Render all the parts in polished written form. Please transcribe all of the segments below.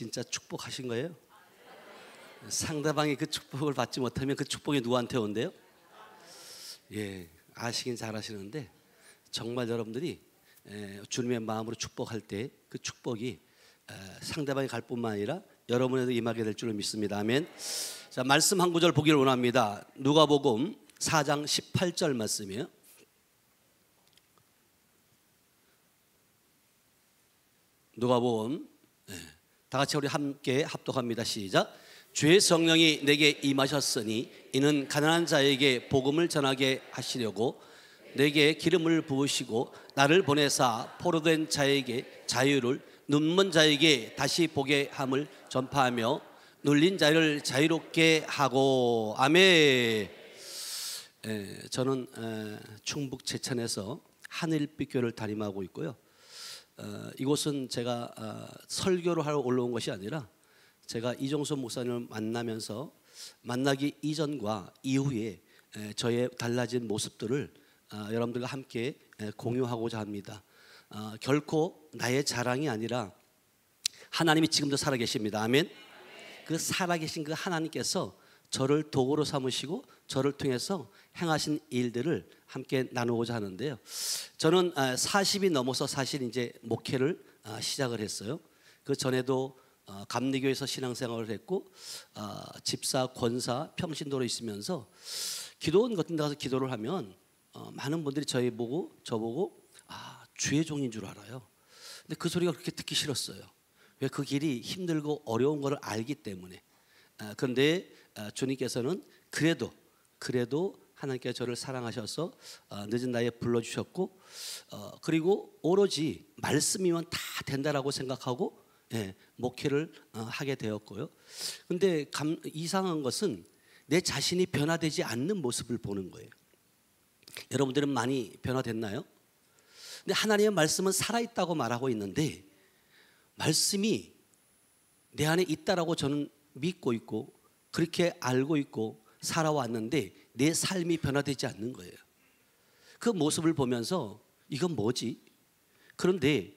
진짜 축복하신 거예요? 상대방이 그 축복을 받지 못하면 그 축복이 누구한테 온대요? 예, 아시긴 잘 아시는데 정말 여러분들이 주님의 마음으로 축복할 때 그 축복이 상대방이 갈 뿐만 아니라 여러분에도 임하게 될 줄을 믿습니다. 아멘. 자, 말씀 한 구절 보기를 원합니다. 누가복음 4장 18절 말씀이에요. 누가복음, 다 같이 우리 함께 합독합니다. 시작. 주의 성령이 내게 임하셨으니 이는 가난한 자에게 복음을 전하게 하시려고 내게 기름을 부으시고 나를 보내사 포로된 자에게 자유를, 눈먼 자에게 다시 보게 함을 전파하며 눌린 자를 자유롭게 하고. 아멘. 저는 충북 제천에서 하늘빛교를 담임하고 있고요. 이곳은 제가 설교를 하러 올라온 것이 아니라 제가 이종섭 목사님을 만나면서 만나기 이전과 이후에 저의 달라진 모습들을 여러분들과 함께 공유하고자 합니다. 결코 나의 자랑이 아니라 하나님이 지금도 살아계십니다. 아멘. 그 살아계신 그 하나님께서 저를 도구로 삼으시고 저를 통해서 행하신 일들을 함께 나누고자 하는데요. 저는 40이 넘어서 사실 이제 목회를 시작을 했어요. 그 전에도 감리교에서 신앙생활을 했고 집사, 권사, 평신도로 있으면서 기도원 같은 데 가서 기도를 하면 많은 분들이 저보고 주의 종인 줄 알아요. 근데 그 소리가 그렇게 듣기 싫었어요. 왜? 그 길이 힘들고 어려운 것을 알기 때문에. 그런데 주님께서는 그래도 하나님께서 저를 사랑하셔서 늦은 나이에 불러주셨고 그리고 오로지 말씀이면 다 된다라고 생각하고 목회를 하게 되었고요. 그런데 이상한 것은 내 자신이 변화되지 않는 모습을 보는 거예요. 여러분들은 많이 변화됐나요? 근데 하나님의 말씀은 살아있다고 말하고 있는데 말씀이 내 안에 있다라고 저는 믿고 있고 그렇게 알고 있고 살아왔는데 내 삶이 변화되지 않는 거예요. 그 모습을 보면서 이건 뭐지? 그런데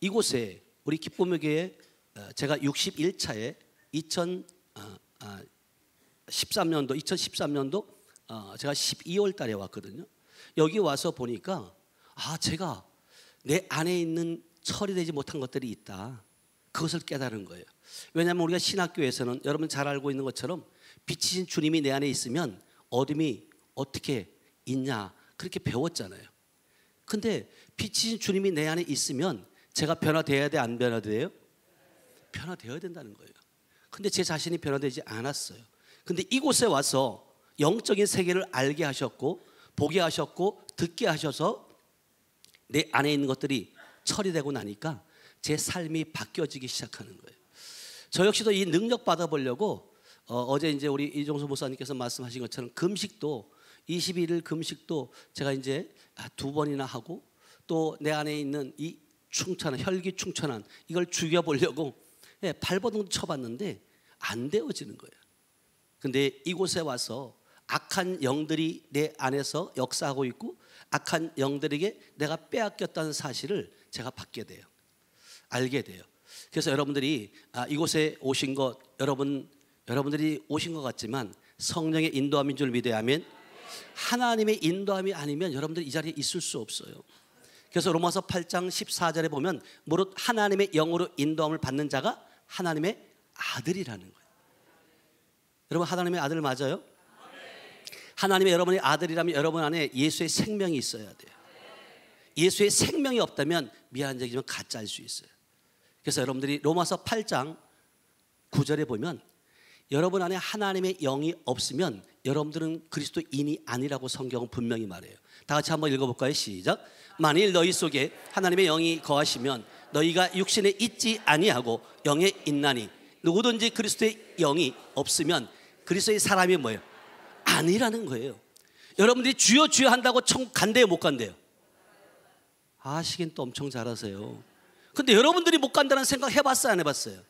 이곳에 우리 기쁨의 교회 제가 61차에 2013년도 제가 12월 달에 왔거든요. 여기 와서 보니까 제가 내 안에 있는 처리되지 못한 것들이 있다. 그것을 깨달은 거예요. 왜냐하면 우리가 신학교에서는 여러분 잘 알고 있는 것처럼 빛이신 주님이 내 안에 있으면 어둠이 어떻게 있냐 그렇게 배웠잖아요. 근데 빛이신 주님이 내 안에 있으면 제가 변화돼야 돼, 안 변화돼요? 변화되어야 된다는 거예요. 근데 제 자신이 변화되지 않았어요. 근데 이곳에 와서 영적인 세계를 알게 하셨고 보게 하셨고 듣게 하셔서 내 안에 있는 것들이 처리되고 나니까 제 삶이 바뀌어지기 시작하는 거예요. 저 역시도 이 능력 받아보려고 어제 이제 우리 이종수 목사님께서 말씀하신 것처럼 금식도 21일 금식도 제가 이제 2번이나 하고 또 내 안에 있는 이 충천한 혈기 충천한 이걸 죽여보려고 발버둥 쳐봤는데 안 되어지는 거예요. 근데 이곳에 와서 악한 영들이 내 안에서 역사하고 있고 악한 영들에게 내가 빼앗겼다는 사실을 제가 받게 돼요. 알게 돼요. 그래서 여러분들이 이곳에 오신 것 여러분들이 오신 것 같지만 성령의 인도함인 줄 믿어야 하면 하나님의 인도함이 아니면 여러분들 이 자리에 있을 수 없어요. 그래서 로마서 8장 14절에 보면 무릇 하나님의 영으로 인도함을 받는 자가 하나님의 아들이라는 거예요. 여러분 하나님의 아들 맞아요? 하나님의 여러분의 아들이라면 여러분 안에 예수의 생명이 있어야 돼요. 예수의 생명이 없다면 미안하지만 가짜일 수 있어요. 그래서 여러분들이 로마서 8장 9절에 보면 여러분 안에 하나님의 영이 없으면 여러분들은 그리스도인이 아니라고 성경은 분명히 말해요. 다 같이 한번 읽어볼까요? 시작. 만일 너희 속에 하나님의 영이 거하시면 너희가 육신에 있지 아니하고 영에 있나니 누구든지 그리스도의 영이 없으면 그리스도의 사람이 뭐예요? 아니라는 거예요. 여러분들이 주여 주여 한다고 천국 간대요, 못 간대요? 아시긴 또 엄청 잘하세요. 근데 여러분들이 못 간다는 생각 해봤어요, 안 해봤어요?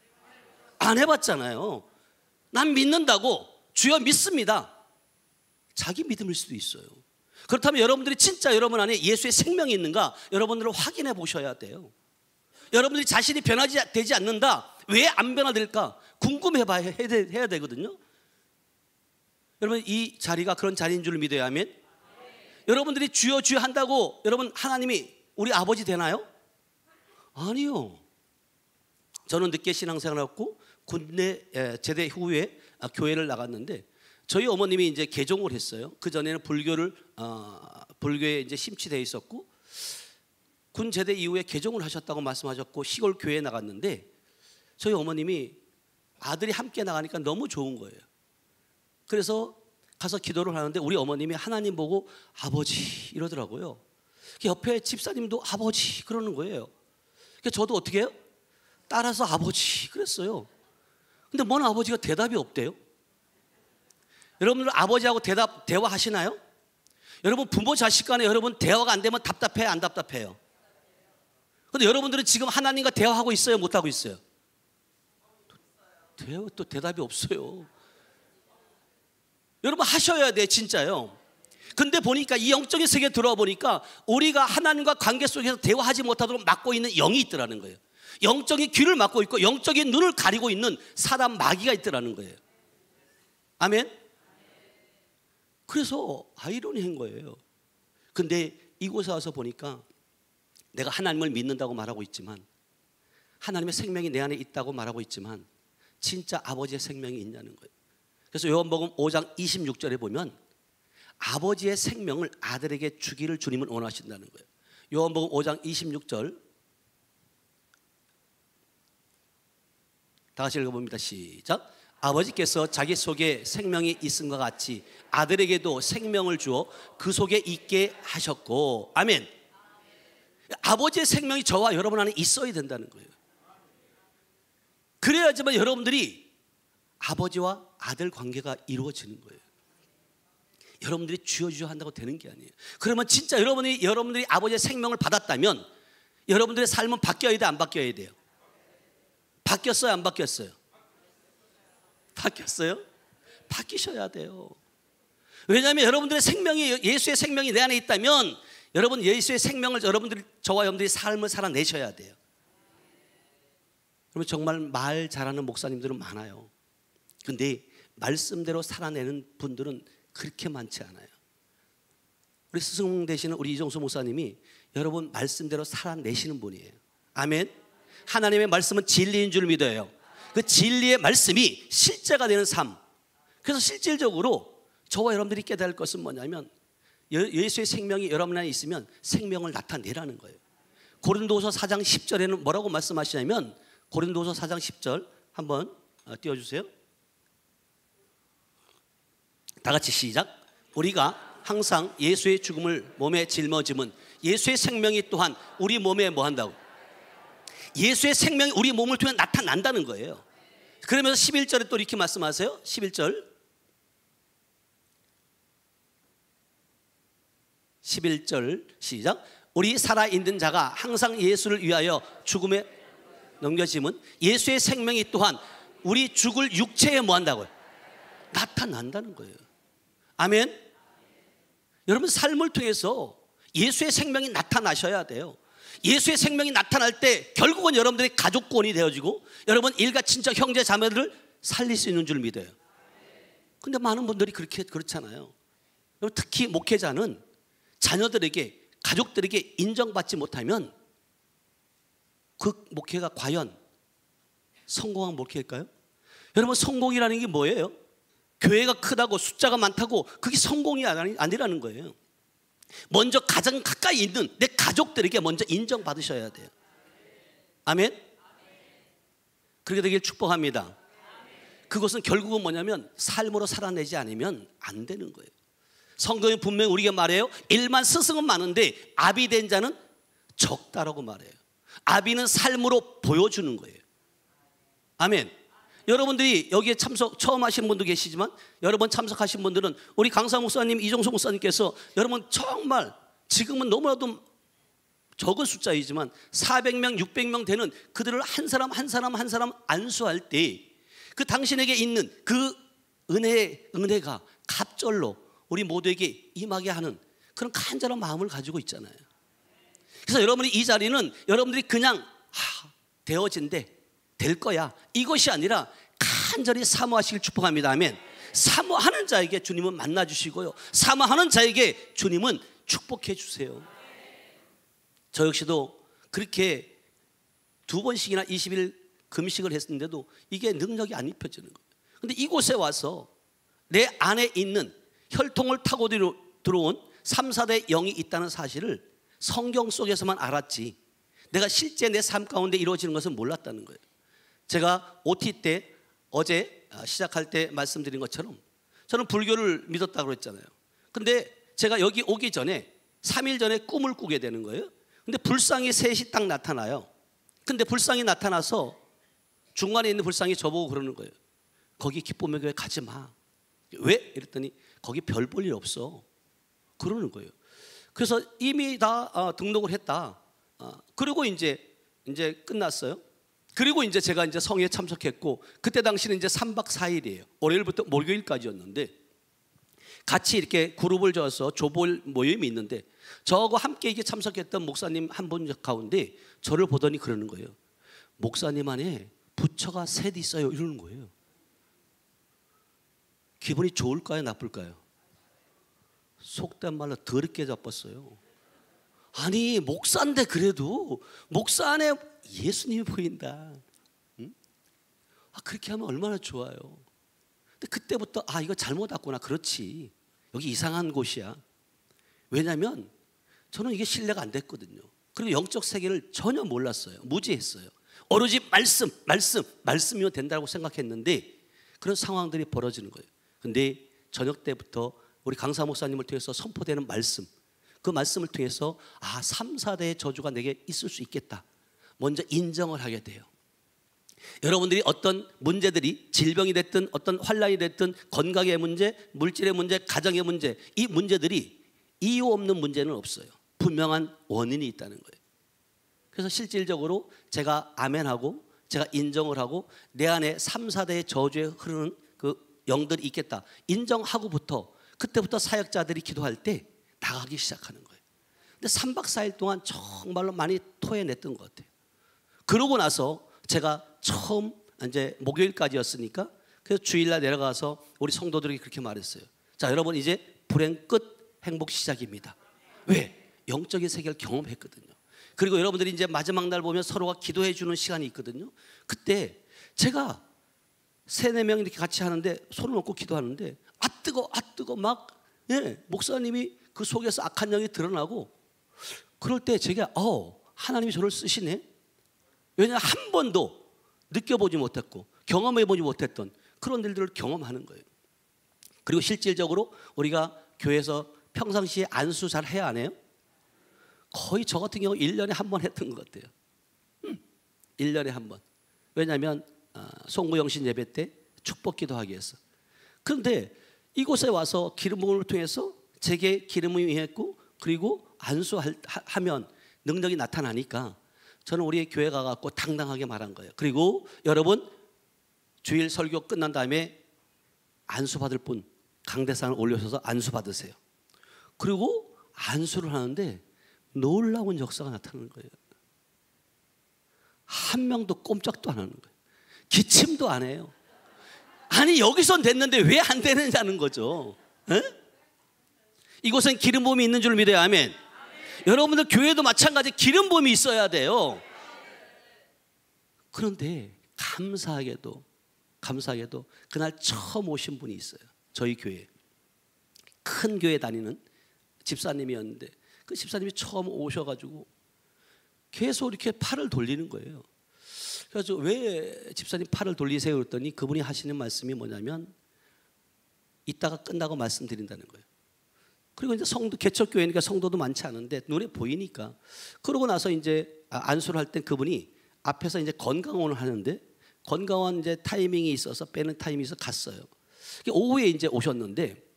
안 해봤잖아요. 난 믿는다고 주여 믿습니다. 자기 믿음일 수도 있어요. 그렇다면 여러분들이 진짜 여러분 안에 예수의 생명이 있는가 여러분들은 확인해 보셔야 돼요. 여러분들이 자신이 변하지 되지 않는다 왜 안 변화될까? 궁금해봐야 해야 되거든요. 여러분, 이 자리가 그런 자리인 줄 믿어야 하면, 여러분들이 주여 주여 한다고 여러분 하나님이 우리 아버지 되나요? 아니요. 저는 늦게 신앙생활을 했고 군대 제대 후에 교회를 나갔는데, 저희 어머님이 이제 개종을 했어요. 그 전에는 불교에 이제 심취되어 있었고, 군 제대 이후에 개종을 하셨다고 말씀하셨고 시골 교회에 나갔는데, 저희 어머님이 아들이 함께 나가니까 너무 좋은 거예요. 그래서 가서 기도를 하는데 우리 어머님이 하나님 보고 아버지 이러더라고요. 옆에 집사님도 아버지 그러는 거예요. 그래서 저도 어떻게 해요? 따라서 아버지 그랬어요. 근데 뭔 아버지가 대답이 없대요. 여러분들 아버지하고 대화하시나요? 여러분 부모 자식 간에 여러분 대화가 안 되면 답답해요, 안 답답해요? 근데 여러분들은 지금 하나님과 대화하고 있어요, 못하고 있어요? 또 대답이 없어요. 여러분 하셔야 돼, 진짜요. 근데 보니까 이 영적인 세계에 들어와 보니까 우리가 하나님과 관계 속에서 대화하지 못하도록 막고 있는 영이 있더라는 거예요. 영적인 귀를 막고 있고 영적인 눈을 가리고 있는 사단 마귀가 있더라는 거예요. 아멘. 그래서 아이러니한 거예요. 근데 이곳에 와서 보니까 내가 하나님을 믿는다고 말하고 있지만, 하나님의 생명이 내 안에 있다고 말하고 있지만 진짜 아버지의 생명이 있냐는 거예요. 그래서 요한복음 5장 26절에 보면 아버지의 생명을 아들에게 주기를 주님은 원하신다는 거예요. 요한복음 5장 26절 다 같이 읽어봅니다. 시작. 아버지께서 자기 속에 생명이 있음과 같이 아들에게도 생명을 주어 그 속에 있게 하셨고. 아멘. 아버지의 생명이 저와 여러분 안에 있어야 된다는 거예요. 그래야지만 여러분들이 아버지와 아들 관계가 이루어지는 거예요. 여러분들이 주여 한다고 되는 게 아니에요. 그러면 진짜 여러분들이 아버지의 생명을 받았다면 여러분들의 삶은 바뀌어야 돼, 안 바뀌어야 돼요? 바뀌었어요, 안 바뀌었어요? 바뀌었어요? 바뀌셔야 돼요. 왜냐하면 여러분들의 생명이, 예수의 생명이 내 안에 있다면 여러분 예수의 생명을 저와 여러분들이 삶을 살아내셔야 돼요. 그러면 정말 말 잘하는 목사님들은 많아요. 근데 말씀대로 살아내는 분들은 그렇게 많지 않아요. 우리 스승 되시는 우리 이종수 목사님이 여러분 말씀대로 살아내시는 분이에요. 아멘. 하나님의 말씀은 진리인 줄 믿어요. 그 진리의 말씀이 실제가 되는 삶. 그래서 실질적으로 저와 여러분들이 깨달을 것은 뭐냐면 예수의 생명이 여러분 안에 있으면 생명을 나타내라는 거예요. 고린도서 4장 10절에는 뭐라고 말씀하시냐면, 고린도서 4장 10절 한번 띄워주세요. 다 같이 시작. 우리가 항상 예수의 죽음을 몸에 짊어짐은 예수의 생명이 또한 우리 몸에 뭐 한다고? 예수의 생명이 우리 몸을 통해 나타난다는 거예요. 그러면서 11절에 또 이렇게 말씀하세요. 11절 시작. 우리 살아있는 자가 항상 예수를 위하여 죽음에 넘겨짐은 예수의 생명이 또한 우리 죽을 육체에 뭐 한다고요? 나타난다는 거예요. 아멘. 여러분 삶을 통해서 예수의 생명이 나타나셔야 돼요. 예수의 생명이 나타날 때 결국은 여러분들의 가족권이 되어지고 여러분 일가 친척 형제 자매들을 살릴 수 있는 줄 믿어요. 근데 많은 분들이 그렇잖아요. 특히 목회자는 자녀들에게, 가족들에게 인정받지 못하면 그 목회가 과연 성공한 목회일까요? 여러분 성공이라는 게 뭐예요? 교회가 크다고 숫자가 많다고 그게 성공이 아니라는 거예요. 먼저 가장 가까이 있는 내 가족들에게 먼저 인정받으셔야 돼요. 아멘. 그렇게 되길 축복합니다. 그것은 결국은 뭐냐면 삶으로 살아내지 않으면 안 되는 거예요. 성경이 분명히 우리에게 말해요. 일만 스승은 많은데 아비 된 자는 적다라고 말해요. 아비는 삶으로 보여주는 거예요. 아멘. 여러분들이 여기에 처음 하신 분도 계시지만 여러 번 참석하신 분들은 우리 강사 목사님, 이종수 목사님께서 여러분 정말 지금은 너무나도 적은 숫자이지만 400명, 600명 되는 그들을 한 사람 안수할 때 그 당신에게 있는 그 은혜가 갑절로 우리 모두에게 임하게 하는 그런 간절한 마음을 가지고 있잖아요. 그래서 여러분이 이 자리는 여러분들이 그냥 되어진대 될 거야. 이것이 아니라 간절히 사모하시길 축복합니다. 아멘. 사모하는 자에게 주님은 만나 주시고요, 사모하는 자에게 주님은 축복해 주세요. 저 역시도 그렇게 2번씩이나 20일 금식을 했는데도 이게 능력이 안 입혀지는 거예요. 근데 이곳에 와서 내 안에 있는 혈통을 타고 들어온 3, 4대 영이 있다는 사실을 성경 속에서만 알았지, 내가 실제 내 삶 가운데 이루어지는 것은 몰랐다는 거예요. 제가 OT 때 어제 시작할 때 말씀드린 것처럼 저는 불교를 믿었다고 그랬잖아요. 근데 제가 여기 오기 전에 3일 전에 꿈을 꾸게 되는 거예요. 근데 불상이 셋이 딱 나타나요. 근데 불상이 나타나서 중간에 있는 불상이 저보고 그러는 거예요. 거기 기쁨의 교회 가지 마. 왜? 이랬더니 거기 별 볼 일 없어. 그러는 거예요. 그래서 이미 다 등록을 했다. 그리고 이제 끝났어요. 그리고 이제 제가 이제 성회에 참석했고, 그때 당시는 이제 3박 4일이에요. 월요일부터 목요일까지였는데 같이 이렇게 그룹을 져서 조볼 모임이 있는데 저하고 함께 이게 참석했던 목사님 한 분 가운데 저를 보더니 그러는 거예요. 목사님 안에 부처가 셋 있어요. 이러는 거예요. 기분이 좋을까요? 나쁠까요? 속된 말로 더럽게 자빴어요. 아니 목사인데 그래도 목사 안에 예수님이 보인다. 응? 그렇게 하면 얼마나 좋아요. 근데 그때부터 이거 잘못 왔구나. 그렇지, 여기 이상한 곳이야. 왜냐하면 저는 이게 신뢰가 안 됐거든요. 그리고 영적 세계를 전혀 몰랐어요. 무지했어요. 오로지 말씀이면 된다고 생각했는데 그런 상황들이 벌어지는 거예요. 근데 저녁 때부터 우리 강사 목사님을 통해서 선포되는 말씀, 그 말씀을 통해서 3, 4대의 저주가 내게 있을 수 있겠다, 먼저 인정을 하게 돼요. 여러분들이 어떤 문제들이 질병이 됐든 어떤 환란이 됐든 건강의 문제, 물질의 문제, 가정의 문제, 이 문제들이 이유 없는 문제는 없어요. 분명한 원인이 있다는 거예요. 그래서 실질적으로 제가 아멘하고 제가 인정을 하고 내 안에 3, 4대의 저주에 흐르는 그 영들이 있겠다 인정하고부터 그때부터 사역자들이 기도할 때 나가기 시작하는 거예요. 근데 3박 4일 동안 정말로 많이 토해냈던 것 같아요. 그러고 나서 제가 처음 이제 목요일까지였으니까 그래서 주일날 내려가서 우리 성도들에게 그렇게 말했어요. 자, 여러분 이제 불행 끝, 행복 시작입니다. 왜? 영적인 세계를 경험했거든요. 그리고 여러분들이 이제 마지막 날 보면 서로가 기도해 주는 시간이 있거든요. 그때 제가 3, 4명 이렇게 같이 하는데 손을 놓고 기도하는데 뜨거 막 목사님이 그 속에서 악한 영이 드러나고 그럴 때 제가 하나님이 저를 쓰시네. 왜냐하면 한 번도 느껴보지 못했고 경험해보지 못했던 그런 일들을 경험하는 거예요. 그리고 실질적으로 우리가 교회에서 평상시에 안수 잘 해야 안 해요? 거의 저 같은 경우 1년에 한 번 했던 것 같아요. 1년에 한 번. 왜냐하면 송구영신 예배 때 축복 기도하기 위해서. 그런데 이곳에 와서 기름 부음을 통해서 제게 기름이 임했고 그리고 안수하면 능력이 나타나니까 저는 우리 교회 가갖고 당당하게 말한 거예요. 그리고 여러분 주일 설교 끝난 다음에 안수 받을 분 강대상을 올려서 안수 받으세요. 그리고 안수를 하는데 놀라운 역사가 나타나는 거예요. 한 명도 꼼짝도 안 하는 거예요. 기침도 안 해요. 아니 여기선 됐는데 왜 안 되느냐는 거죠. 에? 이곳은 기름 부음이 있는 줄 믿어요. 아멘. 여러분들 교회도 마찬가지 기름 부음이 있어야 돼요. 그런데 감사하게도 그날 처음 오신 분이 있어요. 저희 교회 큰 교회 다니는 집사님이었는데 그 집사님이 처음 오셔가지고 계속 이렇게 팔을 돌리는 거예요. 그래서 왜 집사님 팔을 돌리세요? 그랬더니 그분이 하시는 말씀이 뭐냐면 이따가 끝나고 말씀드린다는 거예요. 그리고 이제 개척교회니까 성도도 많지 않은데 눈에 보이니까 그러고 나서 이제 안수를 할 때 그분이 앞에서 이제 건강원을 하는데 건강원 이제 타이밍이 있어서 빼는 타이밍이 있어서 갔어요. 오후에 이제 오셨는데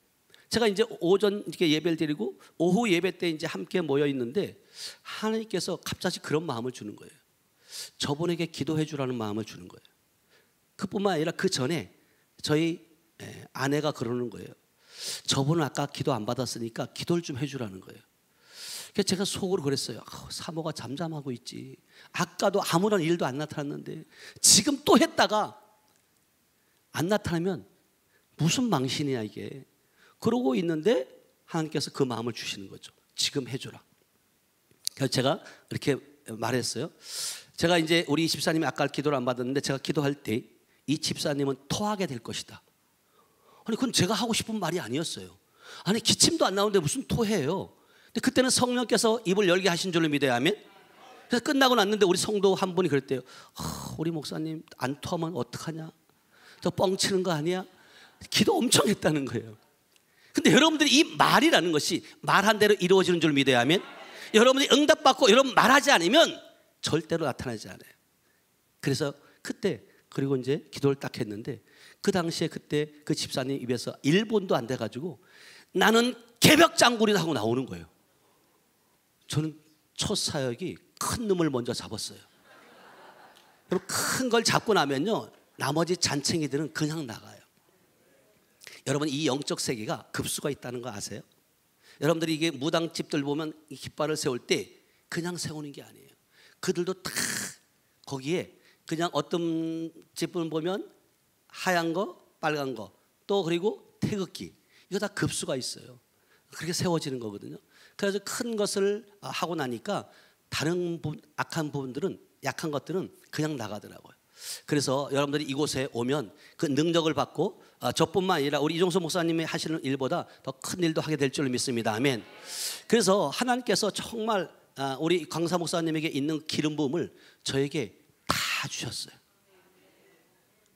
제가 이제 오전 이렇게 예배를 드리고 오후 예배 때 이제 함께 모여 있는데 하나님께서 갑자기 그런 마음을 주는 거예요. 저분에게 기도해 주라는 마음을 주는 거예요. 그뿐만 아니라 그 전에 저희 아내가 그러는 거예요. 저분은 아까 기도 안 받았으니까 기도를 좀 해주라는 거예요. 그래서 제가 속으로 그랬어요. 사모가 잠잠하고 있지. 아까도 아무런 일도 안 나타났는데 지금 또 했다가 안 나타나면 무슨 망신이야 이게. 그러고 있는데 하나님께서 그 마음을 주시는 거죠. 지금 해줘라. 그래서 제가 이렇게 말했어요. 제가 이제 우리 집사님이 아까 기도를 안 받았는데 제가 기도할 때 이 집사님은 토하게 될 것이다. 아니 그건 제가 하고 싶은 말이 아니었어요. 아니 기침도 안 나오는데 무슨 토해요. 근데 그때는 성령께서 입을 열게 하신 줄로 믿어야 하면. 그래서 끝나고 났는데 우리 성도 한 분이 그랬대요. 우리 목사님 안 토하면 어떡하냐. 저 뻥치는 거 아니야. 기도 엄청 했다는 거예요. 근데 여러분들이 이 말이라는 것이 말한 대로 이루어지는 줄 믿어야 하면, 여러분들이 응답받고 여러분 말하지 않으면 절대로 나타나지 않아요. 그래서 그때 그리고 이제 기도를 딱 했는데 그 당시에 그때 그 집사님 입에서 1분도 안 돼가지고 나는 개벽장군이다 하고 나오는 거예요. 저는 첫 사역이 큰 놈을 먼저 잡았어요. 그리고 큰 걸 잡고 나면요 나머지 잔챙이들은 그냥 나가요. 여러분 이 영적 세계가 급수가 있다는 거 아세요? 여러분들이 이게 무당집들 보면 이 깃발을 세울 때 그냥 세우는 게 아니에요. 그들도 다 거기에 그냥 어떤 집을 보면 하얀 거, 빨간 거, 또 그리고 태극기, 이거 다 급수가 있어요. 그렇게 세워지는 거거든요. 그래서 큰 것을 하고 나니까 다른 악한 부분들은, 약한 것들은 그냥 나가더라고요. 그래서 여러분들이 이곳에 오면 그 능력을 받고 저뿐만 아니라 우리 이종수 목사님이 하시는 일보다 더 큰 일도 하게 될 줄 믿습니다. 아멘. 그래서 하나님께서 정말 우리 강사 목사님에게 있는 기름 부음을 저에게 다 주셨어요.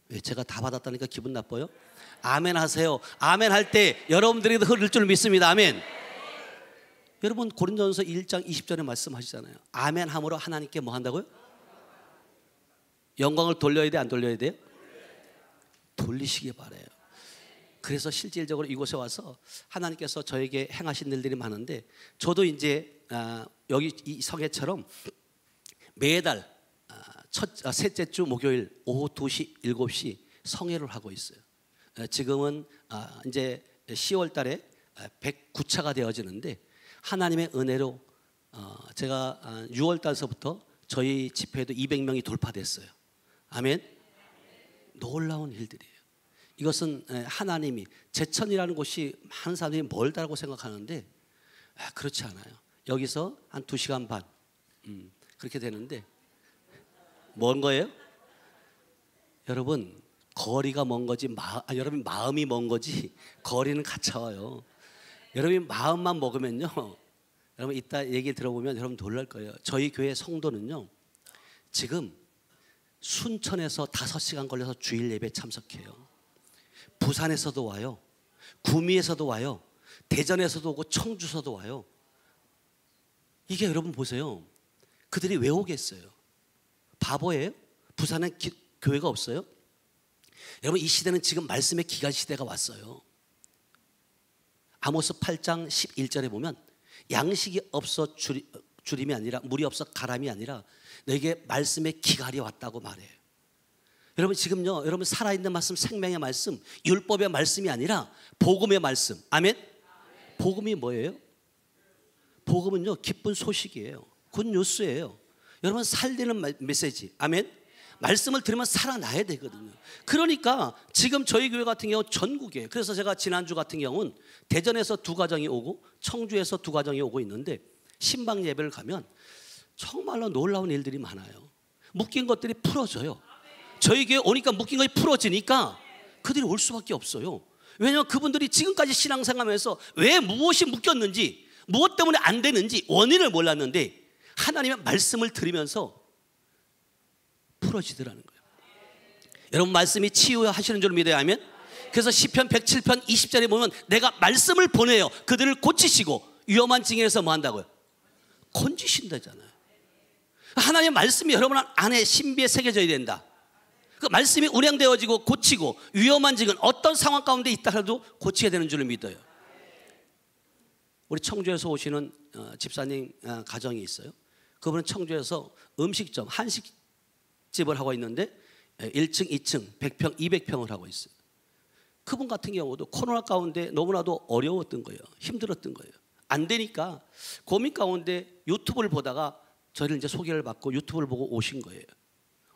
왜 제가 다 받았다니까 기분 나빠요? 아멘 하세요. 아멘 할 때 여러분들에게도 흐를 줄 믿습니다. 아멘. 여러분 고린도전서 1장 20절에 말씀하시잖아요. 아멘 함으로 하나님께 뭐 한다고요? 영광을 돌려야 돼, 안 돌려야 돼요? 돌리시기 바라요. 그래서 실질적으로 이곳에 와서 하나님께서 저에게 행하신 일들이 많은데, 저도 이제 여기 이 성회처럼 매달 셋째 주 목요일 오후 2시, 7시 성회를 하고 있어요. 지금은 이제 10월 달에 109차가 되어지는데, 하나님의 은혜로 제가 6월 달서부터 저희 집회도 200명이 돌파됐어요. 아멘. 놀라운 일들이에요. 이것은 하나님이, 제천이라는 곳이 많은 사람들이 멀다고 생각하는데 그렇지 않아요. 여기서 한 2시간 반 그렇게 되는데, 먼 거예요? 여러분 거리가 먼 거지 여러분 마음이 먼 거지 거리는 가까워요. 여러분이 마음만 먹으면요, 여러분 이따 얘기 들어보면 여러분 놀랄 거예요. 저희 교회 성도는요 지금 순천에서 5시간 걸려서 주일 예배 참석해요. 부산에서도 와요. 구미에서도 와요. 대전에서도 오고 청주서도 와요. 이게 여러분 보세요. 그들이 왜 오겠어요? 바보예요? 부산에 교회가 없어요? 여러분 이 시대는 지금 말씀의 기간 시대가 왔어요. 아모스 8장 11절에 보면 양식이 없어 주림이 아니라, 물이 없어 가람이 아니라 너에게 말씀의 기갈이 왔다고 말해요. 여러분 지금요, 여러분 살아있는 말씀, 생명의 말씀, 율법의 말씀이 아니라 복음의 말씀. 아멘. 복음이 뭐예요? 복음은요 기쁜 소식이에요. 굿뉴스예요. 여러분 살리는 메시지. 아멘. 말씀을 들으면 살아나야 되거든요. 그러니까 지금 저희 교회 같은 경우 전국에, 그래서 제가 지난주 같은 경우는 대전에서 2가정이 오고 청주에서 2가정이 오고 있는데, 신방 예배를 가면 정말로 놀라운 일들이 많아요. 묶인 것들이 풀어져요. 저희 교회 오니까 묶인 것이 풀어지니까 그들이 올 수밖에 없어요. 왜냐하면 그분들이 지금까지 신앙생활하면서 왜 무엇이 묶였는지, 무엇 때문에 안 되는지 원인을 몰랐는데 하나님의 말씀을 들으면서 풀어지더라는 거예요. 여러분 말씀이 치유하시는 줄 믿어야 하면, 그래서 시편 107편 20절에 보면 내가 말씀을 보내요 그들을 고치시고 위험한 징에서 뭐 한다고요? 건지신다잖아요. 하나님의 말씀이 여러분 안에 신비에 새겨져야 된다. 그 말씀이 운행되어지고 고치고, 위험한 징은 어떤 상황 가운데 있다 해도 고치게 되는 줄 믿어요. 우리 청주에서 오시는 집사님 가정이 있어요. 그분은 청주에서 음식점, 한식집을 하고 있는데 1층, 2층, 100평, 200평을 하고 있어요. 그분 같은 경우도 코로나 가운데 너무나도 어려웠던 거예요. 힘들었던 거예요. 안 되니까 고민 가운데 유튜브를 보다가 저를 이제 소개를 받고 유튜브를 보고 오신 거예요.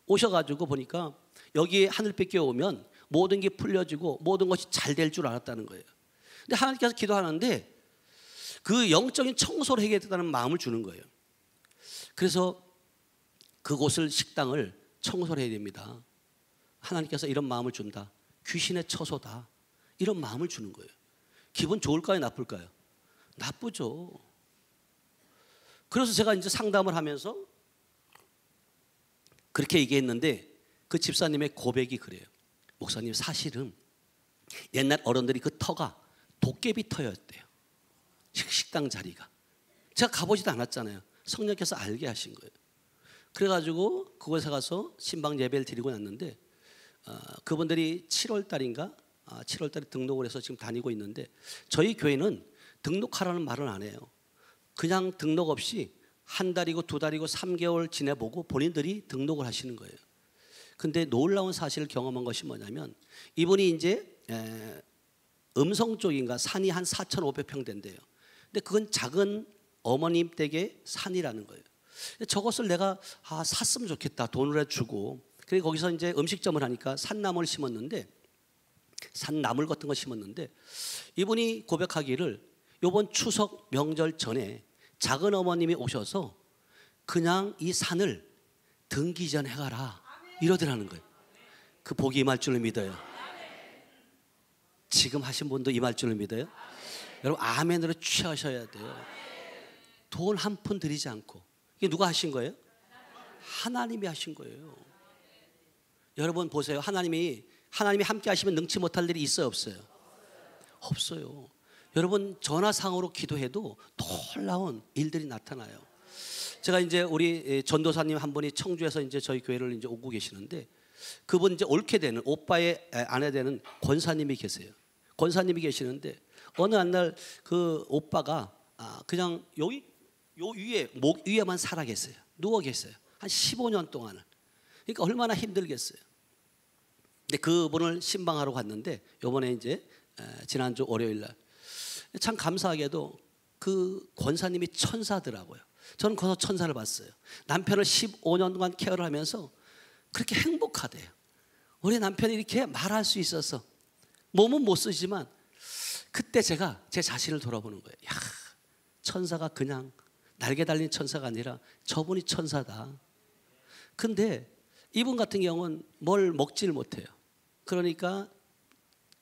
오셔가지고 보니까 여기에 하늘빛 오면 모든 게 풀려지고 모든 것이 잘 될 줄 알았다는 거예요. 근데 하나님께서 기도하는데 그 영적인 청소를 해야 된다는 마음을 주는 거예요. 그래서 그곳을 식당을 청소를 해야 됩니다. 하나님께서 이런 마음을 준다. 귀신의 처소다. 이런 마음을 주는 거예요. 기분 좋을까요? 나쁠까요? 나쁘죠. 그래서 제가 이제 상담을 하면서 그렇게 얘기했는데 그 집사님의 고백이 그래요. 목사님, 사실은 옛날 어른들이 그 터가 도깨비 터였대요. 식당 자리가. 제가 가보지도 않았잖아요. 성령께서 알게 하신 거예요. 그래가지고 그곳에 가서 신방 예배를 드리고 났는데 그분들이 7월 달인가 7월 달에 등록을 해서 지금 다니고 있는데 저희 교회는 등록하라는 말은 안 해요. 그냥 등록 없이 한 달이고 두 달이고 3개월 지내보고 본인들이 등록을 하시는 거예요. 근데 놀라운 사실을 경험한 것이 뭐냐면 이분이 이제 음성 쪽인가 산이 한 4,500평 된대요. 근데 그건 작은 어머님 댁의 산이라는 거예요. 저것을 내가 샀으면 좋겠다. 돈을 해주고. 그리고 거기서 이제 음식점을 하니까 산나물을 심었는데 산나물 같은 거 심었는데 이분이 고백하기를 이번 추석 명절 전에 작은 어머님이 오셔서 그냥 이 산을 등기전 해가라 이러더라는 거예요. 그 복이 임할 줄을 믿어요. 지금 하신 분도 임할 줄을 믿어요. 여러분 아멘으로 취하셔야 돼요. 돈 한 푼 들이지 않고. 이게 누가 하신 거예요? 하나님이 하신 거예요. 여러분 보세요. 하나님이 함께 하시면 능치 못할 일이 있어요, 없어요? 없어요. 여러분 전화상으로 기도해도 놀라운 일들이 나타나요. 제가 이제 우리 전도사님 한 분이 청주에서 이제 저희 교회를 이제 오고 계시는데 그분 이제 옳게 되는 오빠의 아내 되는 권사님이 계세요. 권사님이 계시는데 어느 날 그 오빠가 그냥 여기 요 위에 목 위에만 살아 계세요. 누워 계세요. 한 15년 동안을. 그러니까 얼마나 힘들겠어요. 근데 그분을 신방하러 갔는데 요번에 이제 지난주 월요일 날 참 감사하게도 그 권사님이 천사더라고요. 저는 거기서 천사를 봤어요. 남편을 15년 동안 케어를 하면서 그렇게 행복하대요. 우리 남편이 이렇게 말할 수 있어서 몸은 못 쓰지만 그때 제가 제 자신을 돌아보는 거예요. 야, 천사가 그냥 날개 달린 천사가 아니라 저분이 천사다. 근데 이분 같은 경우는 뭘 먹지를 못해요. 그러니까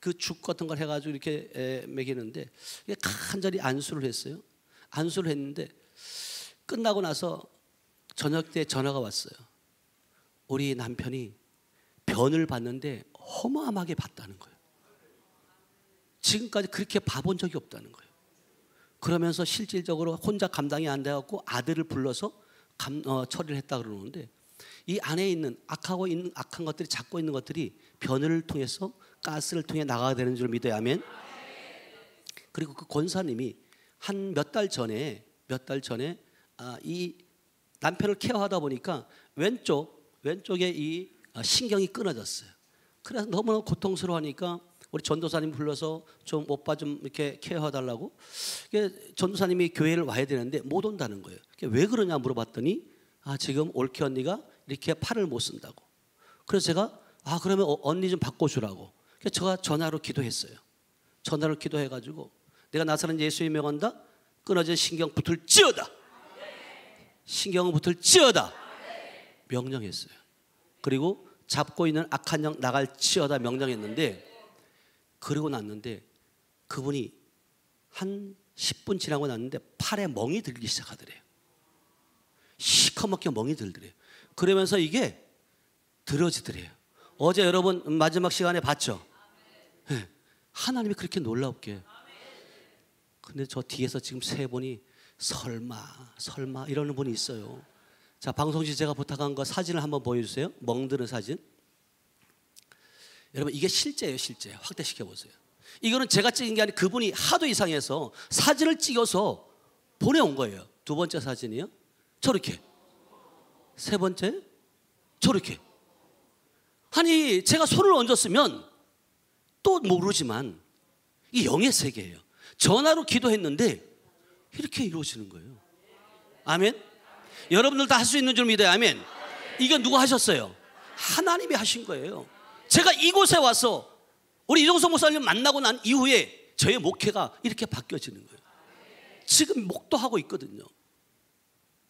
그 죽 같은 걸 해가지고 이렇게 먹이는데 간절히 안수를 했어요. 안수를 했는데 끝나고 나서 저녁 때 전화가 왔어요. 우리 남편이 변을 봤는데 허무하게 봤다는 거예요. 지금까지 그렇게 봐본 적이 없다는 거예요. 그러면서 실질적으로 혼자 감당이 안 돼갖고 아들을 불러서 처리를 했다 그러는데 이 안에 있는 악한 것들이 잡고 있는 것들이 변을 통해서 가스를 통해 나가야 되는 줄 믿어야 아멘. 그리고 그 권사님이 한 몇 달 전에 이 남편을 케어하다 보니까 왼쪽에 이 신경이 끊어졌어요. 그래서 너무나 고통스러워하니까 우리 전도사님 불러서 좀 오빠 좀 이렇게 케어해달라고. 전도사님이 교회를 와야 되는데 못 온다는 거예요. 왜 그러냐 물어봤더니 지금 올케 언니가 이렇게 팔을 못 쓴다고. 그래서 제가 그러면 언니 좀 바꿔주라고. 그래서 제가 전화로 기도했어요. 전화로 기도해가지고 내가 나사렛 예수의 명한다. 끊어진 신경 붙을지어다. 신경은 붙을지어다. 명령했어요. 그리고 잡고 있는 악한 영 나갈지어다 명령했는데 그러고 났는데 그분이 한 10분 지나고 났는데 팔에 멍이 들기 시작하더래요. 시커멓게 멍이 들더래요. 그러면서 이게 들어지더래요. 어제 여러분 마지막 시간에 봤죠? 네. 하나님이 그렇게 놀랍게. 근데 저 뒤에서 지금 세 분이 설마 이러는 분이 있어요. 자, 방송실 제가 부탁한 거 사진을 한번 보여주세요. 멍드는 사진. 여러분 이게 실제예요. 실제. 확대시켜 보세요. 이거는 제가 찍은 게 아니라 그분이 하도 이상해서 사진을 찍어서 보내온 거예요. 두 번째 사진이요. 저렇게. 세 번째 저렇게. 아니 제가 손을 얹었으면 또 모르지만 이 영의 세계예요. 전화로 기도했는데 이렇게 이루어지는 거예요. 아멘. 여러분들 다 할 수 있는 줄 믿어요. 아멘. 이게 누가 하셨어요? 하나님이 하신 거예요. 제가 이곳에 와서 우리 이종석 목사님 만나고 난 이후에 저의 목회가 이렇게 바뀌어지는 거예요. 지금 목도하고 있거든요.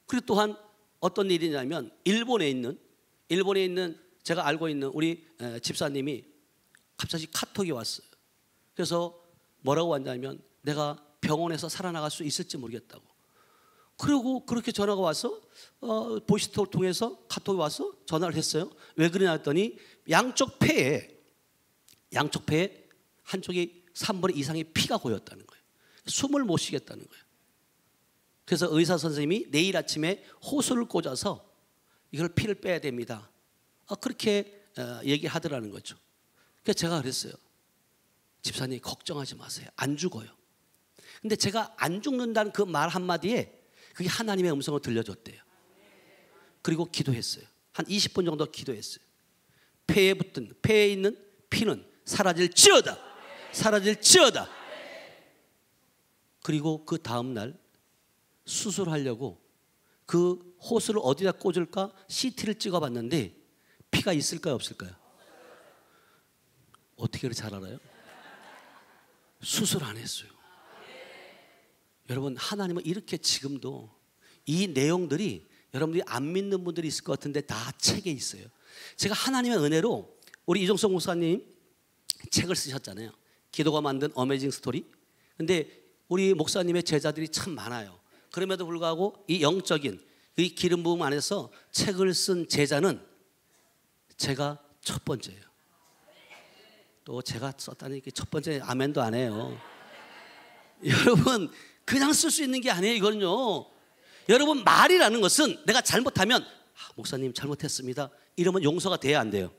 그리고 또한 어떤 일이냐면 일본에 있는 제가 알고 있는 우리 집사님이 갑자기 카톡이 왔어요. 그래서 뭐라고 왔냐면 내가 병원에서 살아나갈 수 있을지 모르겠다고. 그리고 그렇게 전화가 와서 보이스톡을 통해서 카톡이 와서 전화를 했어요. 왜 그러냐 했더니 양쪽 폐에 한쪽이 3분의 2 이상의 피가 고였다는 거예요. 숨을 못 쉬겠다는 거예요. 그래서 의사 선생님이 내일 아침에 호수를 꽂아서 이걸 피를 빼야 됩니다. 그렇게 얘기하더라는 거죠. 그래서 제가 그랬어요. 집사님 걱정하지 마세요. 안 죽어요. 근데 제가 안 죽는다는 그 말 한마디에 그게 하나님의 음성을 들려줬대요. 그리고 기도했어요. 한 20분 정도 기도했어요. 폐에 있는 피는 사라질지어다. 사라질지어다. 그리고 그 다음 날 수술하려고 그 호수를 어디다 꽂을까 CT를 찍어봤는데 피가 있을까요 없을까요? 어떻게 그렇게 잘 알아요? 수술 안 했어요. 여러분 하나님은 이렇게 지금도 이 내용들이 여러분들이 안 믿는 분들이 있을 것 같은데 다 책에 있어요. 제가 하나님의 은혜로 우리 이종석 목사님 책을 쓰셨잖아요. 기도가 만든 어메이징 스토리. 근데 우리 목사님의 제자들이 참 많아요. 그럼에도 불구하고 이 영적인 이 기름 부음 안에서 책을 쓴 제자는 제가 첫 번째예요. 또 제가 썼다니 첫 번째 아멘도 안 해요. 여러분 그냥 쓸 수 있는 게 아니에요. 이거는요. 여러분 말이라는 것은 내가 잘못하면 목사님 잘못했습니다. 이러면 용서가 돼야 안 돼요?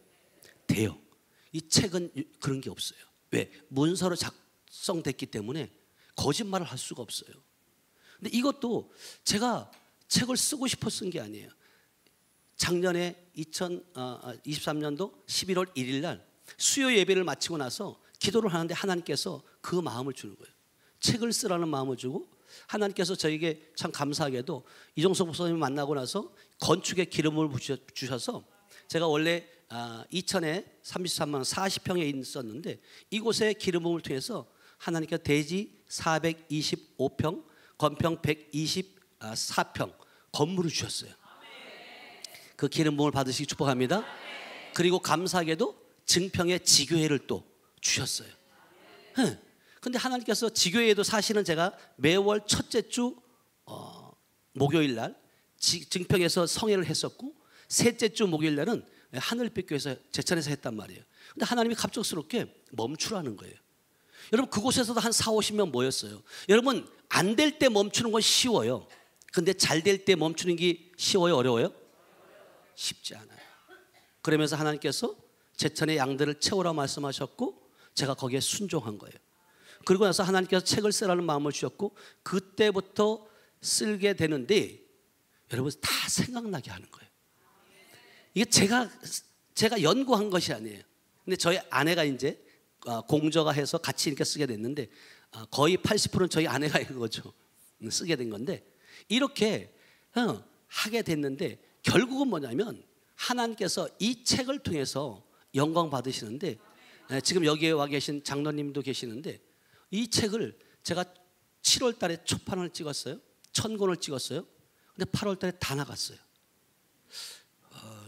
돼요. 이 책은 그런 게 없어요. 왜? 문서로 작성됐기 때문에 거짓말을 할 수가 없어요. 근데 이것도 제가 책을 쓰고 싶어 쓴 게 아니에요. 작년에 2023년도 11월 1일 날 수요 예배를 마치고 나서 기도를 하는데 하나님께서 그 마음을 주는 거예요. 책을 쓰라는 마음을 주고 하나님께서 저에게 참 감사하게도 이종석 목사님 만나고 나서 건축에 기름을 주셔서 제가 원래 이천에 33만 원 40평에 있었는데 이곳에 기름 부음을 통해서 하나님께서 대지 425평 건평 124평 건물을 주셨어요. 그 기름 부음을 받으시기 축복합니다. 그리고 감사하게도 증평에 지교회를 또 주셨어요. 근데 하나님께서 지교회에도 사실은 제가 매월 첫째 주 목요일 날 증평에서 성회를 했었고 셋째 주 목요일 날은 하늘빛 교회에서 제천에서 했단 말이에요. 근데 하나님이 갑작스럽게 멈추라는 거예요. 여러분 그곳에서도 한 40-50명 모였어요. 여러분 안 될 때 멈추는 건 쉬워요. 근데 잘 될 때 멈추는 게 쉬워요 어려워요? 쉽지 않아요. 그러면서 하나님께서 제천의 양들을 채우라 말씀하셨고 제가 거기에 순종한 거예요. 그리고 나서 하나님께서 책을 쓰라는 마음을 주셨고 그때부터 쓰게 되는데 여러분 다 생각나게 하는 거예요. 이게 제가 연구한 것이 아니에요. 근데 저희 아내가 이제 공저가 해서 같이 이렇게 쓰게 됐는데 거의 80%는 저희 아내가 이거죠. 쓰게 된 건데 이렇게 하게 됐는데 결국은 뭐냐면 하나님께서 이 책을 통해서 영광 받으시는데 지금 여기에 와 계신 장로님도 계시는데 이 책을 제가 7월 달에 초판을 찍었어요. 1000권을 찍었어요. 근데 8월 달에 다 나갔어요.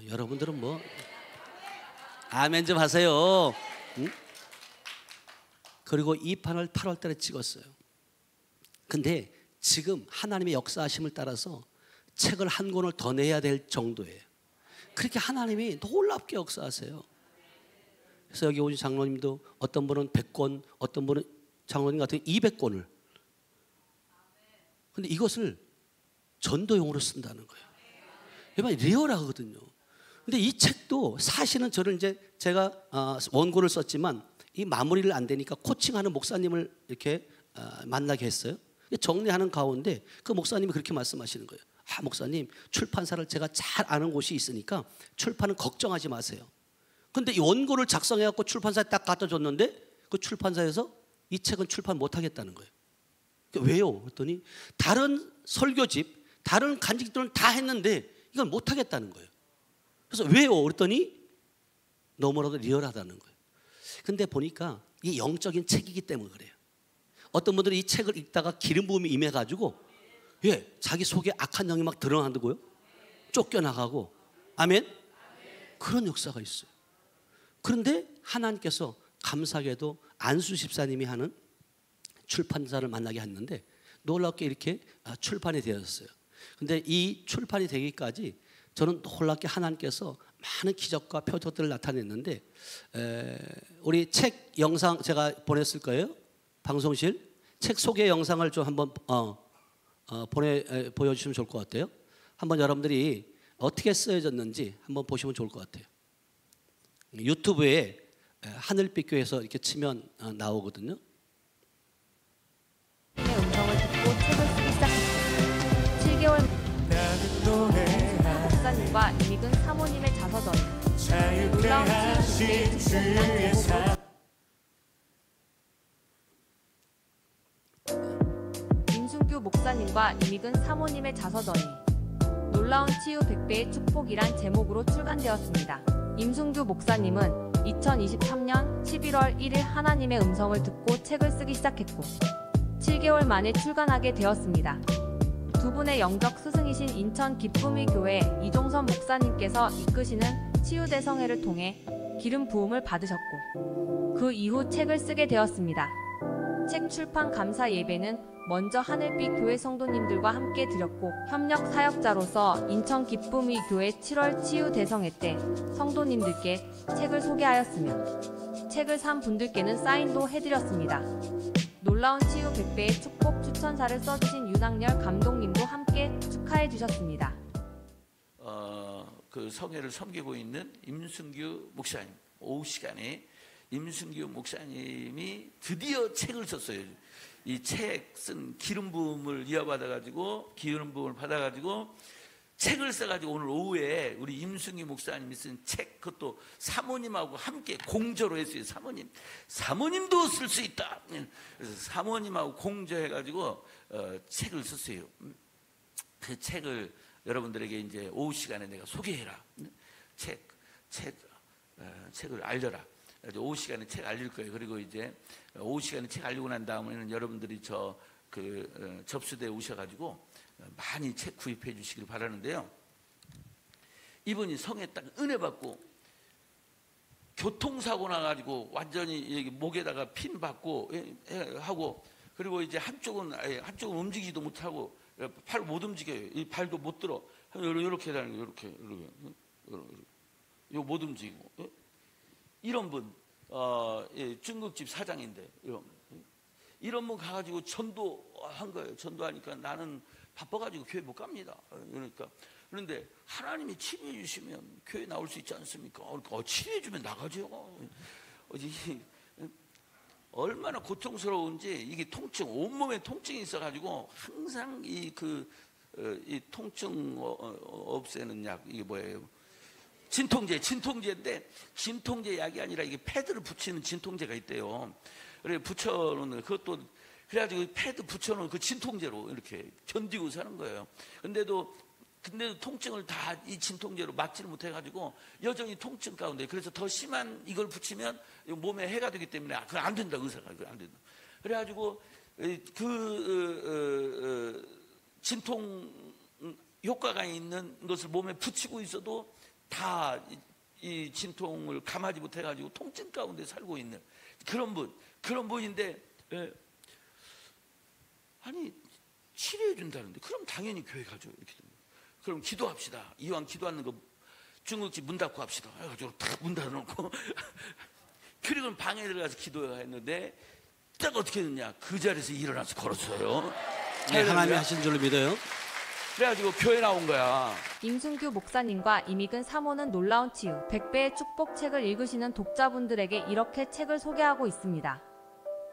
여러분들은 뭐 아멘 좀 하세요. 응? 그리고 이 판을 8월 달에 찍었어요. 근데 지금 하나님의 역사하심을 따라서 책을 한 권을 더 내야 될 정도예요. 그렇게 하나님이 놀랍게 역사하세요. 그래서 여기 오신 장로님도 어떤 분은 100권, 어떤 분은 장로님 같은 200권을. 근데 이것을 전도용으로 쓴다는 거예요. 여러분 리얼하거든요. 근데 이 책도 사실은 저를 이제 제가 원고를 썼지만 이 마무리를 안 되니까 코칭하는 목사님을 이렇게 만나게 했어요. 정리하는 가운데 그 목사님이 그렇게 말씀하시는 거예요. 목사님 출판사를 제가 잘 아는 곳이 있으니까 출판은 걱정하지 마세요. 근데 이 원고를 작성해갖고 출판사에 딱 갖다 줬는데 그 출판사에서 이 책은 출판 못하겠다는 거예요. 왜요? 그랬더니 다른 설교집, 다른 간직들은 다 했는데 이걸 못 하겠다는 거예요. 그래서 왜요? 그랬더니 너무나도 리얼하다는 거예요. 근데 보니까 이게 영적인 책이기 때문에 그래요. 어떤 분들이 이 책을 읽다가 기름 부음이 임해가지고 자기 속에 악한 영이 막 드러난다고요? 쫓겨나가고. 아멘? 그런 역사가 있어요. 그런데 하나님께서 감사하게도 안수 집사님이 하는 출판사를 만나게 했는데 놀랍게 이렇게 출판이 되었어요. 근데 이 출판이 되기까지 저는 놀랍게 하나님께서 많은 기적과 표적들을 나타냈는데 우리 책 영상 제가 보냈을 거예요. 방송실 책 소개 영상을 좀 한번 보여주시면 좋을 것 같아요. 한번 여러분들이 어떻게 쓰여졌는지 한번 보시면 좋을 것 같아요. 유튜브에 하늘빛 교회에서 이렇게 치면 나오거든요. 음성을 듣고 책을 쓰기 시작했습니다. 7개월 목사님과 이익은 사모님의 자서전 놀라운 치유 백배의 축복이란 제목으로 임순규 목사님과 이익은 사모님의 자서전이 놀라운 치유 백배의 축복이란 제목으로 출간되었습니다. 임순규 목사님은 2023년 11월 1일 하나님의 음성을 듣고 책을 쓰기 시작했고 7개월 만에 출간하게 되었습니다. 두 분의 영적 스승이신 인천 기쁨의 교회 이종선 목사님께서 이끄시는 치유대성회를 통해 기름 부음을 받으셨고 그 이후 책을 쓰게 되었습니다. 책 출판 감사 예배는 먼저 하늘빛 교회 성도님들과 함께 드렸고 협력 사역자로서 인천 기쁨의 교회 7월 치유대성회 때 성도님들께 책을 소개하였으며 책을 산 분들께는 사인도 해드렸습니다. 놀라운 치유 백배의 축복 추천사를 써주신 윤학열 감독님도 함께 축하해 주셨습니다. 그 성회를 섬기고 있는 임순규 목사님, 오후 시간에 임순규 목사님이 드디어 책을 썼어요. 이 책 쓴 기름 부음을 이어받아가지고 기름 부음을 받아가지고 책을 써가지고 오늘 오후에 우리 임순규 목사님이 쓴 책, 그것도 사모님하고 함께 공저로 했어요. 사모님도 쓸 수 있다. 그래서 사모님하고 공저해가지고 책을 썼어요. 그 책을 여러분들에게 이제 오후 시간에 내가 소개해라. 책을 알려라. 오후 시간에 책 알릴 거예요. 그리고 이제 오후 시간에 책 알리고 난 다음에는 여러분들이 접수대에 오셔가지고 많이 책 구입해 주시길 바라는데요. 이분이 성에 딱 은혜 받고 교통사고 나가지고 완전히 여기 목에다가 핀 받고 하고, 그리고 이제 한쪽은 움직이지도 못하고 팔 못 움직여요. 이 발도 못 들어. 이렇게 다니고 이렇게 못 움직이고. 이런 분 중국집 사장인데 이런 분 가가지고 전도한 거예요. 전도하니까 나는 바빠가지고 교회 못 갑니다. 그런데 하나님이 치료해 주시면 교회 나올 수 있지 않습니까? 치료해 주면 나가죠. 얼마나 고통스러운지, 이게 통증, 온몸에 통증이 있어가지고 항상 이 통증 없애는 약, 이게 뭐예요? 진통제인데 진통제 약이 아니라 이게 패드를 붙이는 진통제가 있대요. 그래 붙여놓는 그것도, 그래가지고 패드 붙여놓은 그 진통제로 이렇게 견디고 사는 거예요. 근데도 통증을 다 이 진통제로 막지를 못해가지고 여전히 통증 가운데, 그래서 더 심한 이걸 붙이면 몸에 해가 되기 때문에 그건 안 된다, 의사가 그건 안 된다. 그래가지고 진통 효과가 있는 것을 몸에 붙이고 있어도 다 이 진통을 감하지 못해가지고 통증 가운데 살고 있는 그런 분인데, 아니 치료해 준다는데 그럼 당연히 교회 가죠. 이렇게 됩니다. 그럼 기도합시다. 이왕 기도하는 거 중국집 문 닫고 합시다. 해가지고 탁 문 닫아놓고 그리고 방에 들어가서 기도했는데 딱 어떻게 했느냐, 그 자리에서 일어나서 걸었어요. 네, 하나님이 하신 줄로 믿어요. 그래가지고 교회 나온 거야. 임순규 목사님과 이익은 사모는 놀라운 치유 백배의 축복 책을 읽으시는 독자분들에게 이렇게 책을 소개하고 있습니다.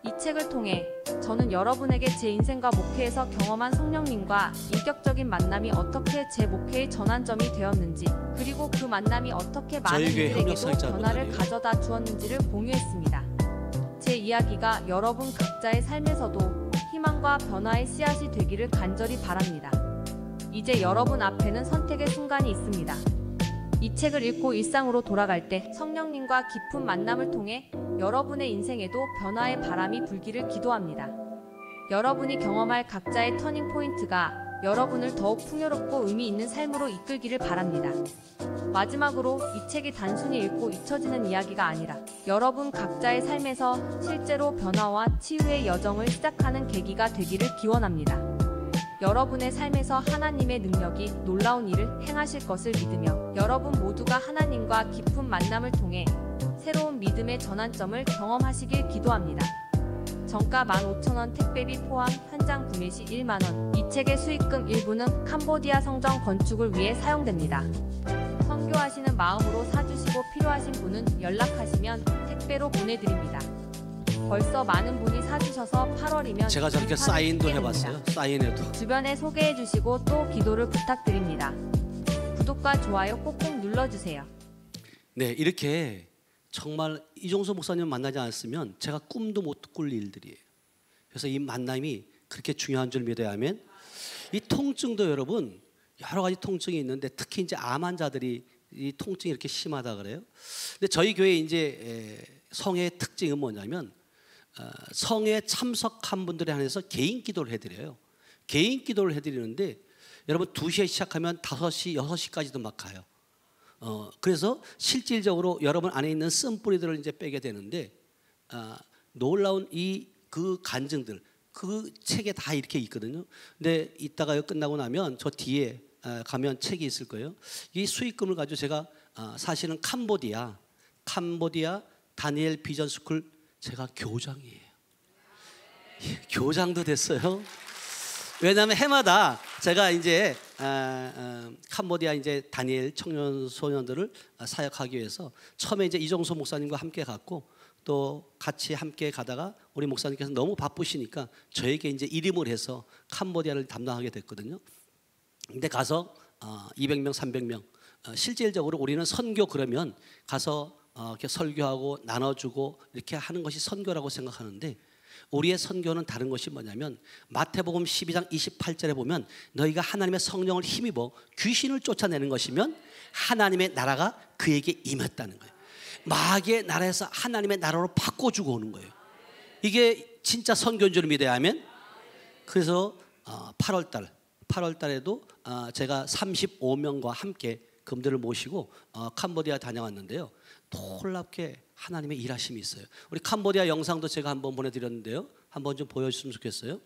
이 책을 통해 저는 여러분에게 제 인생과 목회에서 경험한 성령님과 인격적인 만남이 어떻게 제 목회의 전환점이 되었는지, 그리고 그 만남이 어떻게 많은 이들에게도 변화를 가져다 주었는지를 공유했습니다. 제 이야기가 여러분 각자의 삶에서도 희망과 변화의 씨앗이 되기를 간절히 바랍니다. 이제 여러분 앞에는 선택의 순간이 있습니다. 이 책을 읽고 일상으로 돌아갈 때 성령님과 깊은 만남을 통해 여러분의 인생에도 변화의 바람이 불기를 기도합니다. 여러분이 경험할 각자의 터닝 포인트가 여러분을 더욱 풍요롭고 의미 있는 삶으로 이끌기를 바랍니다. 마지막으로 이 책이 단순히 읽고 잊혀지는 이야기가 아니라 여러분 각자의 삶에서 실제로 변화와 치유의 여정을 시작하는 계기가 되기를 기원합니다. 여러분의 삶에서 하나님의 능력이 놀라운 일을 행하실 것을 믿으며 여러분 모두가 하나님과 깊은 만남을 통해 새로운 믿음의 전환점을 경험하시길 기도합니다. 정가 15,000원 택배비 포함 현장 구매 시 1만원. 이 책의 수익금 일부는 캄보디아 성전 건축을 위해 사용됩니다. 선교하시는 마음으로 사주시고 필요하신 분은 연락하시면 택배로 보내드립니다. 벌써 많은 분이 사주셔서 8월이면 제가 저렇게 사인도 해봤어요. 사인해도. 주변에 소개해주시고 또 기도를 부탁드립니다. 구독과 좋아요 꼭꼭 눌러주세요. 네, 이렇게 정말 이종서 목사님 만나지 않았으면 제가 꿈도 못 꿀 일들이에요. 그래서 이 만남이 그렇게 중요한 줄 믿어야 하면, 이 통증도 여러분 여러 가지 통증이 있는데 특히 이제 암 환자들이 이 통증이 이렇게 심하다 그래요. 근데 저희 교회 이제 성의 특징은 뭐냐면 성에 참석한 분들에 한해서 개인 기도를 해드려요. 개인 기도를 해드리는데 여러분 2시에 시작하면 5시, 6시까지도 막 가요. 그래서 실질적으로 여러분 안에 있는 쓴뿌리들을 이제 빼게 되는데, 놀라운 그 간증들 그 책에 다 이렇게 있거든요. 근데 이따가 끝나고 나면 저 뒤에 가면 책이 있을 거예요. 이 수익금을 가지고 제가 사실은 캄보디아 다니엘 비전 스쿨 제가 교장이에요. 교장도 됐어요. 왜냐하면 해마다 제가 이제 캄보디아 이제 다니엘 청년 소년들을 사역하기 위해서 처음에 이제 이종소 목사님과 함께 갔고, 또 같이 함께 가다가 우리 목사님께서 너무 바쁘시니까 저에게 이제 이름을 해서 캄보디아를 담당하게 됐거든요. 근데 가서 200명, 300명 실질적으로 우리는 선교 그러면 가서 이렇게 설교하고 나눠주고 이렇게 하는 것이 선교라고 생각하는데, 우리의 선교는 다른 것이 뭐냐면 마태복음 12장 28절에 보면 너희가 하나님의 성령을 힘입어 귀신을 쫓아내는 것이면 하나님의 나라가 그에게 임했다는 거예요. 마귀의 나라에서 하나님의 나라로 바꿔주고 오는 거예요. 이게 진짜 선교인 줄 믿어야 하면. 그래서 8월 달에도 제가 35명과 함께 금들을 모시고 캄보디아 다녀왔는데요. 놀랍게 하나님의 일하심이 있어요. 우리 캄보디아 영상도 제가 한번 보내드렸는데요. 한번 좀 보여주셨으면 좋겠어요.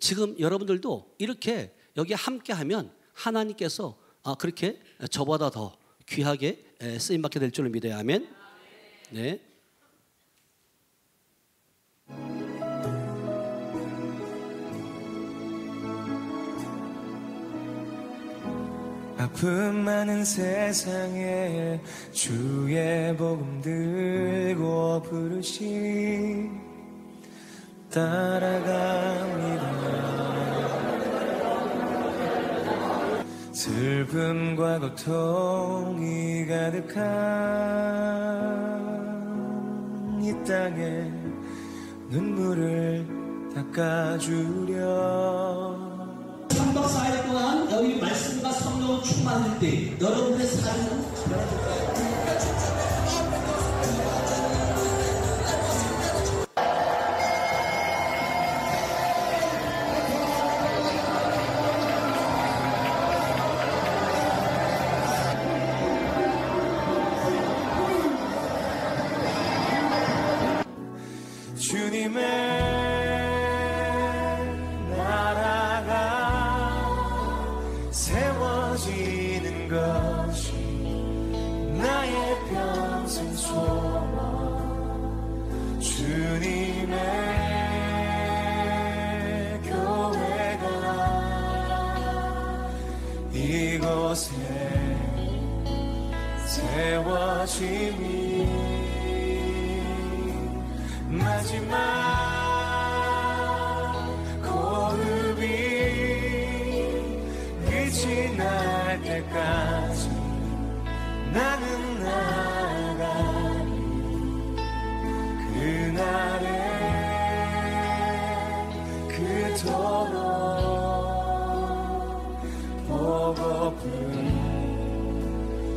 지금 여러분들도 이렇게 여기 함께하면 하나님께서 그렇게 저보다 더 귀하게 쓰임받게 될 줄을 믿어야 하면. 네. 아픔 많은 세상에 주의 복음 들고 부르시 따라갑니다. 슬픔과 고통이 가득한 이 땅에 눈물을 닦아주려. 3박 4일 동안 여기 말씀과 성령 충만할 때 여러분의 삶은 변화될 거예요. 주님의 세워지는 것이 나의 평생 소원. 주님의 교회가 이곳에 세워짐이 마지막 끝이 날 때까지 나는 나가리. 그날에 이토록 보고픈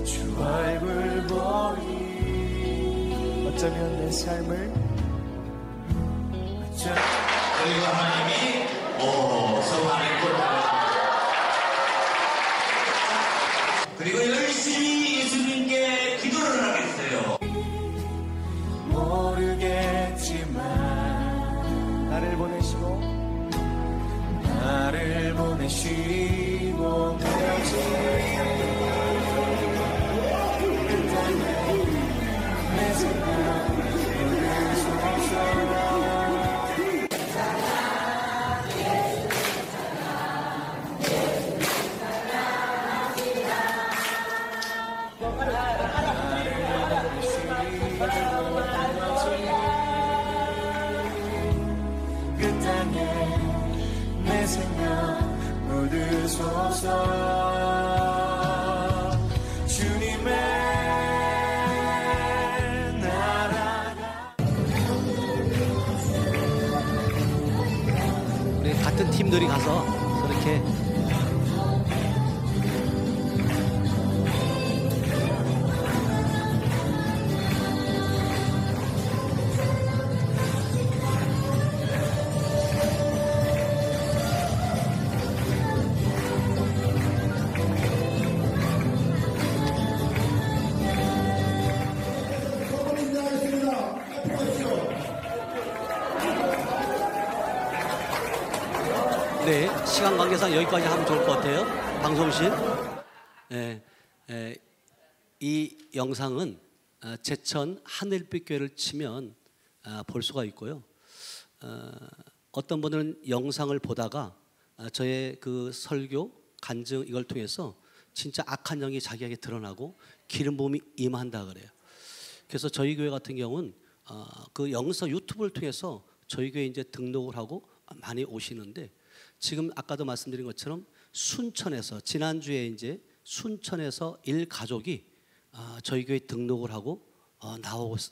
주 얼굴 보니 어쩌면 내 삶을 그리고 하나님이 성하는 것 그리고 열심히 예수님께 기도를 하겠어요. 모르겠지만 나를 보내시고 내어지 내 생각 주님의 나라가 우리 같은 팀들이 가서 그렇게 네, 시간 관계상 여기까지 하면 좋을 것 같아요. 방송실. 이 영상은 제천 하늘빛 교회를 치면 볼 수가 있고요. 어떤 분들은 영상을 보다가 저의 그 설교, 간증 이걸 통해서 진짜 악한 영이 자기에게 드러나고 기름 부음이 임한다 그래요. 그래서 저희 교회 같은 경우는 그 영상 유튜브를 통해서 저희 교회 이제 등록을 하고 많이 오시는데 지금 아까도 말씀드린 것처럼 순천에서 지난주에 이제 순천에서 일가족이 저희 교회 등록을 하고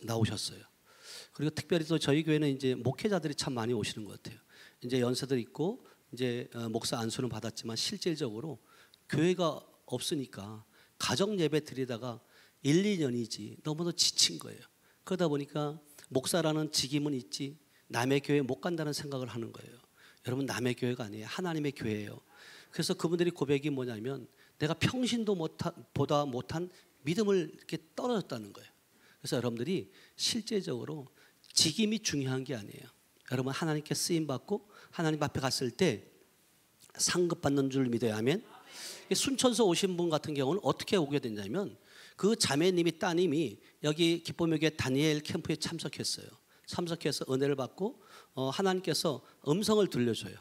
나오셨어요. 그리고 특별히 또 저희 교회는 이제 목회자들이 참 많이 오시는 것 같아요. 이제 연세들 있고 이제 목사 안수는 받았지만 실질적으로 교회가 없으니까 가정 예배 드리다가 1, 2년이지 너무도 지친 거예요. 그러다 보니까 목사라는 직임은 있지 남의 교회 못 간다는 생각을 하는 거예요. 여러분 남의 교회가 아니에요. 하나님의 교회예요. 그래서 그분들이 고백이 뭐냐면 내가 평신도 보다 못한 믿음을 이렇게 떨어졌다는 거예요. 그래서 여러분들이 실제적으로 직임이 중요한 게 아니에요. 여러분 하나님께 쓰임 받고 하나님 앞에 갔을 때 상급 받는 줄 믿어야 하면 순천서 오신 분 같은 경우는 어떻게 오게 됐냐면 그 자매님이 따님이 여기 기쁨교회 다니엘 캠프에 참석했어요. 참석해서 은혜를 받고 하나님께서 음성을 들려줘요.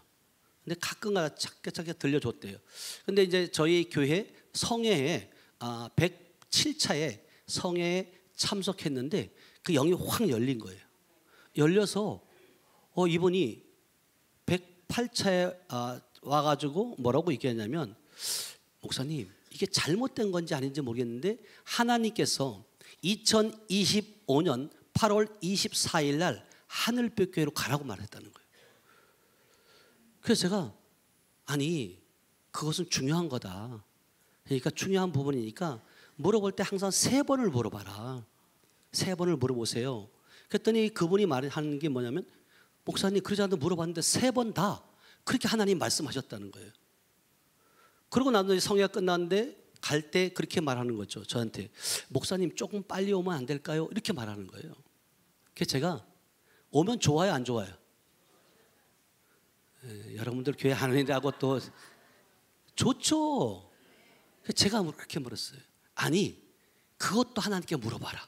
근데 가끔가다 작게 들려줬대요. 근데 이제 저희 교회 성회에 107차에 성회에 참석했는데 그 영이 확 열린 거예요. 열려서 이분이 108차에 와가지고 뭐라고 얘기했냐면 목사님 이게 잘못된 건지 아닌지 모르겠는데 하나님께서 2025년 8월 24일 날 하늘빛 교회로 가라고 말했다는 거예요. 그래서 제가 아니 그것은 중요한 거다. 그러니까 중요한 부분이니까 물어볼 때 항상 3번을 물어봐라. 3번을 물어보세요. 그랬더니 그분이 말하는 게 뭐냐면 목사님 그러지 않아도 물어봤는데 3번 다 그렇게 하나님 말씀하셨다는 거예요. 그러고 나서 성회가 끝났는데 갈 때 그렇게 말하는 거죠. 저한테 목사님 조금 빨리 오면 안 될까요? 이렇게 말하는 거예요. 그래서 제가 오면 좋아요 안 좋아요? 여러분들 교회 하느라고 또 좋죠. 제가 그렇게 물었어요. 아니 그것도 하나님께 물어봐라.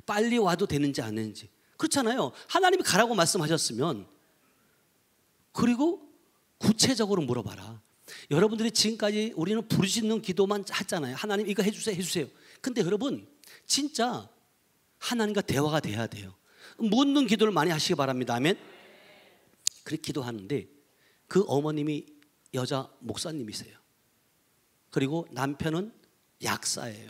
빨리 와도 되는지 안 되는지. 그렇잖아요. 하나님이 가라고 말씀하셨으면 그리고 구체적으로 물어봐라. 여러분들이 지금까지 우리는 부르짖는 기도만 했잖아요. 하나님 이거 해주세요 해주세요. 근데 여러분 진짜 하나님과 대화가 돼야 돼요. 묻는 기도를 많이 하시기 바랍니다. 아멘. 그렇게 기도하는데 그 어머님이 여자 목사님이세요. 그리고 남편은 약사예요.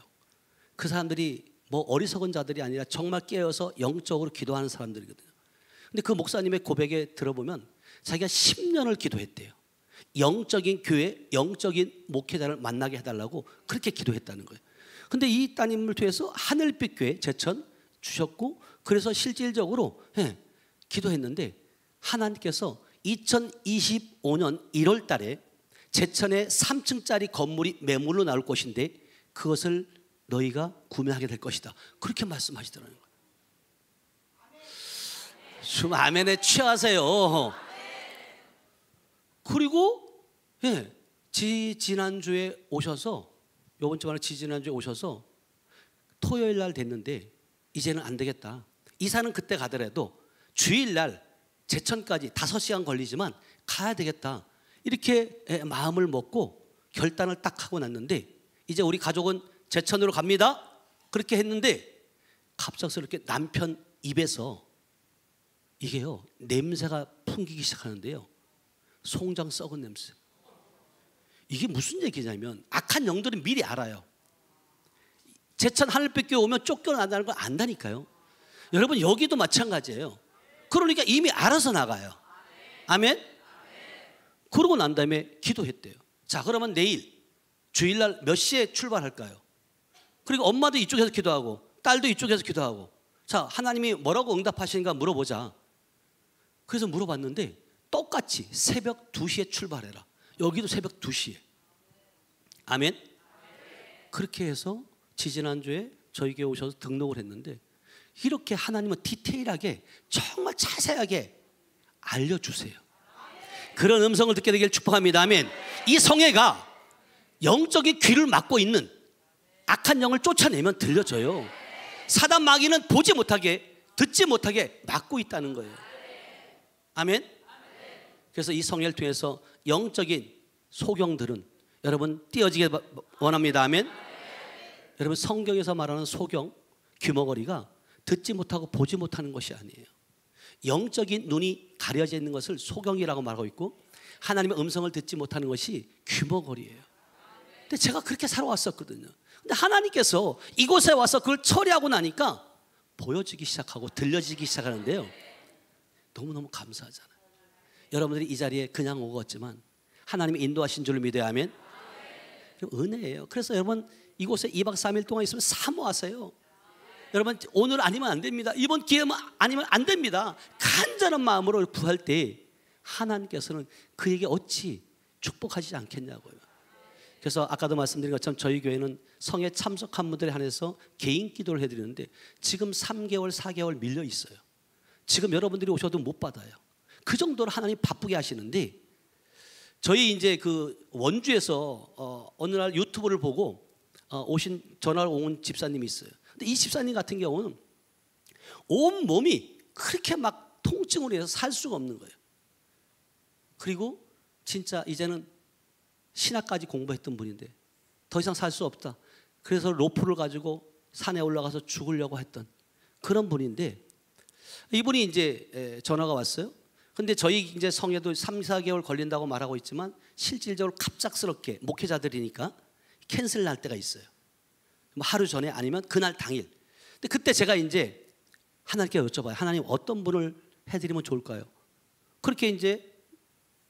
그 사람들이 뭐 어리석은 자들이 아니라 정말 깨어서 영적으로 기도하는 사람들이거든요. 근데 그 목사님의 고백에 들어보면 자기가 10년을 기도했대요. 영적인 교회, 영적인 목회자를 만나게 해달라고 그렇게 기도했다는 거예요. 근데 이 따님을 통해서 하늘빛 교회 제천 주셨고, 그래서 실질적으로 기도했는데 하나님께서 2025년 1월 달에 제천에 3층짜리 건물이 매물로 나올 것인데 그것을 너희가 구매하게 될 것이다. 그렇게 말씀하시더라고요. 좀 아멘에 취하세요. 그리고 지난주에 오셔서, 요번 주말에 지난주에 오셔서 토요일 날 됐는데 이제는 안 되겠다. 이사는 그때 가더라도 주일날 제천까지 5시간 걸리지만 가야 되겠다. 이렇게 마음을 먹고 결단을 딱 하고 났는데 이제 우리 가족은 제천으로 갑니다. 그렇게 했는데 갑작스럽게 남편 입에서 이게요, 냄새가 풍기기 시작하는데요. 송장 썩은 냄새. 이게 무슨 얘기냐면 악한 영들은 미리 알아요. 제천 하늘빛 교회 오면 쫓겨나다는 걸 안다니까요. 여러분 여기도 마찬가지예요. 그러니까 이미 알아서 나가요. 아멘. 그러고 난 다음에 기도했대요. 자, 그러면 내일 주일날 몇 시에 출발할까요? 그리고 엄마도 이쪽에서 기도하고 딸도 이쪽에서 기도하고, 자, 하나님이 뭐라고 응답하시는가 물어보자. 그래서 물어봤는데 똑같이 새벽 2시에 출발해라. 여기도 새벽 2시에. 아멘. 그렇게 해서 지지난주에 저희 교회 오셔서 등록을 했는데, 이렇게 하나님은 디테일하게 정말 자세하게 알려주세요. 그런 음성을 듣게 되길 축복합니다. 아멘. 이 성회가 영적인 귀를 막고 있는 악한 영을 쫓아내면 들려줘요. 사단 마귀는 보지 못하게, 듣지 못하게 막고 있다는 거예요. 아멘. 그래서 이 성회를 통해서 영적인 소경들은 여러분 띄어지게 원합니다. 아멘. 여러분 성경에서 말하는 소경, 귀머거리가 듣지 못하고 보지 못하는 것이 아니에요. 영적인 눈이 가려져 있는 것을 소경이라고 말하고 있고, 하나님의 음성을 듣지 못하는 것이 귀머거리예요. 근데 제가 그렇게 살아왔었거든요. 근데 하나님께서 이곳에 와서 그걸 처리하고 나니까 보여지기 시작하고 들려지기 시작하는데요. 너무너무 감사하잖아요. 여러분들이 이 자리에 그냥 오겠지만 하나님이 인도하신 줄을 믿어야 하면 은혜예요. 그래서 여러분 이곳에 2박 3일 동안 있으면 사모하세요. 여러분 오늘 아니면 안 됩니다. 이번 기회만 아니면 안 됩니다. 간절한 마음으로 구할 때 하나님께서는 그에게 어찌 축복하지 않겠냐고요. 그래서 아까도 말씀드린 것처럼 저희 교회는 성에 참석한 분들에 한해서 개인 기도를 해드리는데 지금 3개월 4개월 밀려 있어요. 지금 여러분들이 오셔도 못 받아요. 그 정도로 하나님 바쁘게 하시는데, 저희 이제 그 원주에서 어느 날 유튜브를 보고 전화를 온 집사님이 있어요. 근데 이 집사님 같은 경우는 온 몸이 그렇게 막 통증으로 해서 살 수가 없는 거예요. 그리고 진짜 이제는 신학까지 공부했던 분인데 더 이상 살 수 없다. 그래서 로프를 가지고 산에 올라가서 죽으려고 했던 그런 분인데, 이분이 이제 전화가 왔어요. 근데 저희 이제 성에도 3, 4개월 걸린다고 말하고 있지만 실질적으로 갑작스럽게 목회자들이니까 캔슬 날 때가 있어요. 하루 전에 아니면 그날 당일. 근데 그때 제가 이제 하나님께 여쭤봐요. 하나님 어떤 분을 해드리면 좋을까요? 그렇게 이제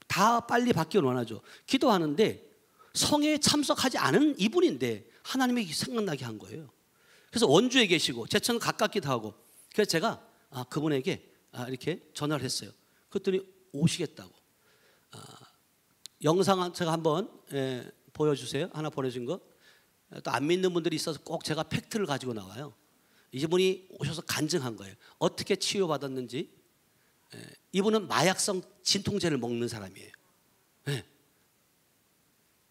다 빨리 받기를 원하죠. 기도하는데 성회에 참석하지 않은 이분인데 하나님이 생각나게 한 거예요. 그래서 원주에 계시고 제천 가깝기도 하고, 그래서 제가 그분에게 이렇게 전화를 했어요. 그랬더니 오시겠다고. 영상 제가 한번 보여주세요. 하나 보내준 거. 또 안 믿는 분들이 있어서 꼭 제가 팩트를 가지고 나와요. 이분이 오셔서 간증한 거예요. 어떻게 치유받았는지. 이분은 마약성 진통제를 먹는 사람이에요.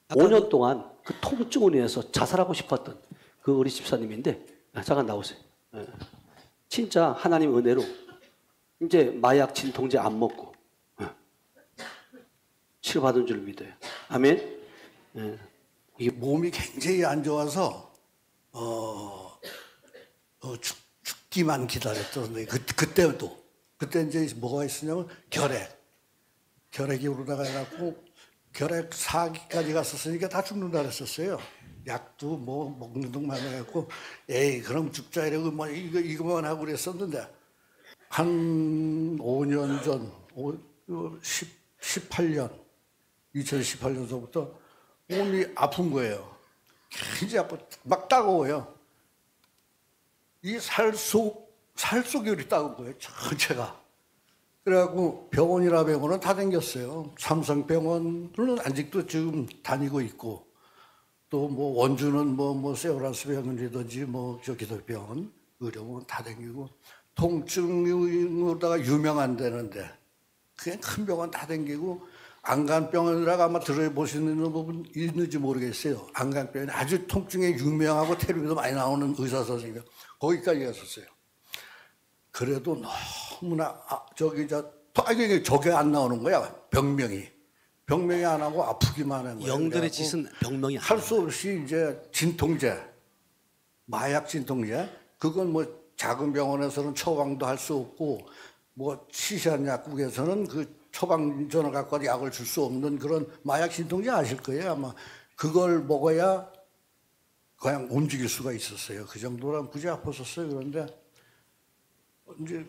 5년 동안 그 통증으로 인해서 자살하고 싶었던 그 우리 집사님인데, 잠깐 나오세요. 진짜 하나님 은혜로 이제 마약 진통제 안 먹고 치료받은 줄 믿어요. 아멘. 이 몸이 굉장히 안 좋아서 죽기만 기다렸던 그때 이제 뭐가 있었냐면 결핵이 오르다가 해갖고 결핵 4기까지 갔었으니까 다 죽는다 그랬었어요. 약도 뭐 먹는 동만 해갖고 에이 그럼 죽자 이러고 뭐 이거만 하고 그랬었는데 한 5년 전 18년, 2018년서부터 몸이 아픈 거예요. 굉장히 아파, 막 따가워요. 이 살 속이 이렇게 따가운 거예요, 전체가. 그래갖고 병원은 다 다녔어요. 삼성병원은 아직도 지금 다니고 있고, 또 뭐 원주는 뭐 세브란스 병원이든지 저 기독병원, 의료원 다 다니고, 통증으로다가 유명한 데는데, 그냥 큰 병원 다 다니고, 안간병원이라고 아마 들어보시는 부분 있는지 모르겠어요. 안간병원이 아주 통증에 유명하고 텔레비도 많이 나오는 의사 선생님, 거기까지 갔었어요. 그래도 너무나 저게 안 나오는 거야. 병명이 안 하고 아프기만 하는 거야. 영들의 짓은 병명이 할 수 없이 이제 진통제, 마약 진통제, 그건 뭐 작은 병원에서는 처방도 할 수 없고, 뭐 시시한 약국에서는 그 처방전을 갖고 약을 줄 수 없는 그런 마약 진통제 아실 거예요 아마. 그걸 먹어야 그냥 움직일 수가 있었어요. 그 정도라면 굳이 아팠었어요. 그런데 이제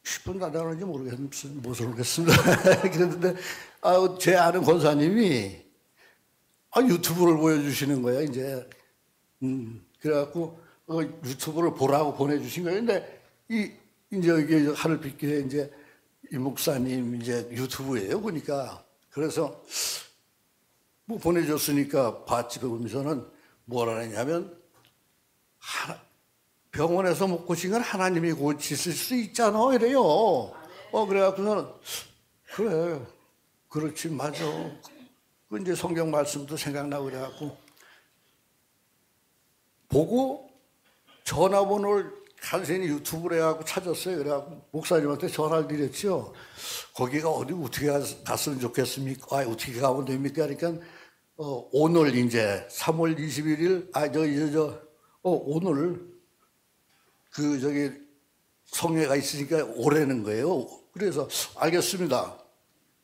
10분 다 되는지 모르겠습니다. 그랬는데 제 아는 권사님이 유튜브를 보여주시는 거예요. 이제 그래갖고 유튜브를 보라고 보내주신 거예요. 근데 이제 이게 하늘빛교회 이제 이 목사님 이제 유튜브예요. 보니까 그래서 뭐 보내줬으니까 봤지. 보면서는 뭐라 했냐면 병원에서 못 고친 건 하나님이 고치실 수 있잖아 이래요. 그래갖고서는 그래 그렇지 맞아. 그 이제 성경 말씀도 생각나고 그래갖고 보고 전화번호를 간신히 유튜브를 해갖고 찾았어요. 그래갖고 목사님한테 전화를 드렸죠. 거기가 어떻게 갔으면 좋겠습니까? 어떻게 가면 됩니까? 그러니까 오늘 이제 3월 21일 오늘 성회가 있으니까 오라는 거예요. 그래서 알겠습니다.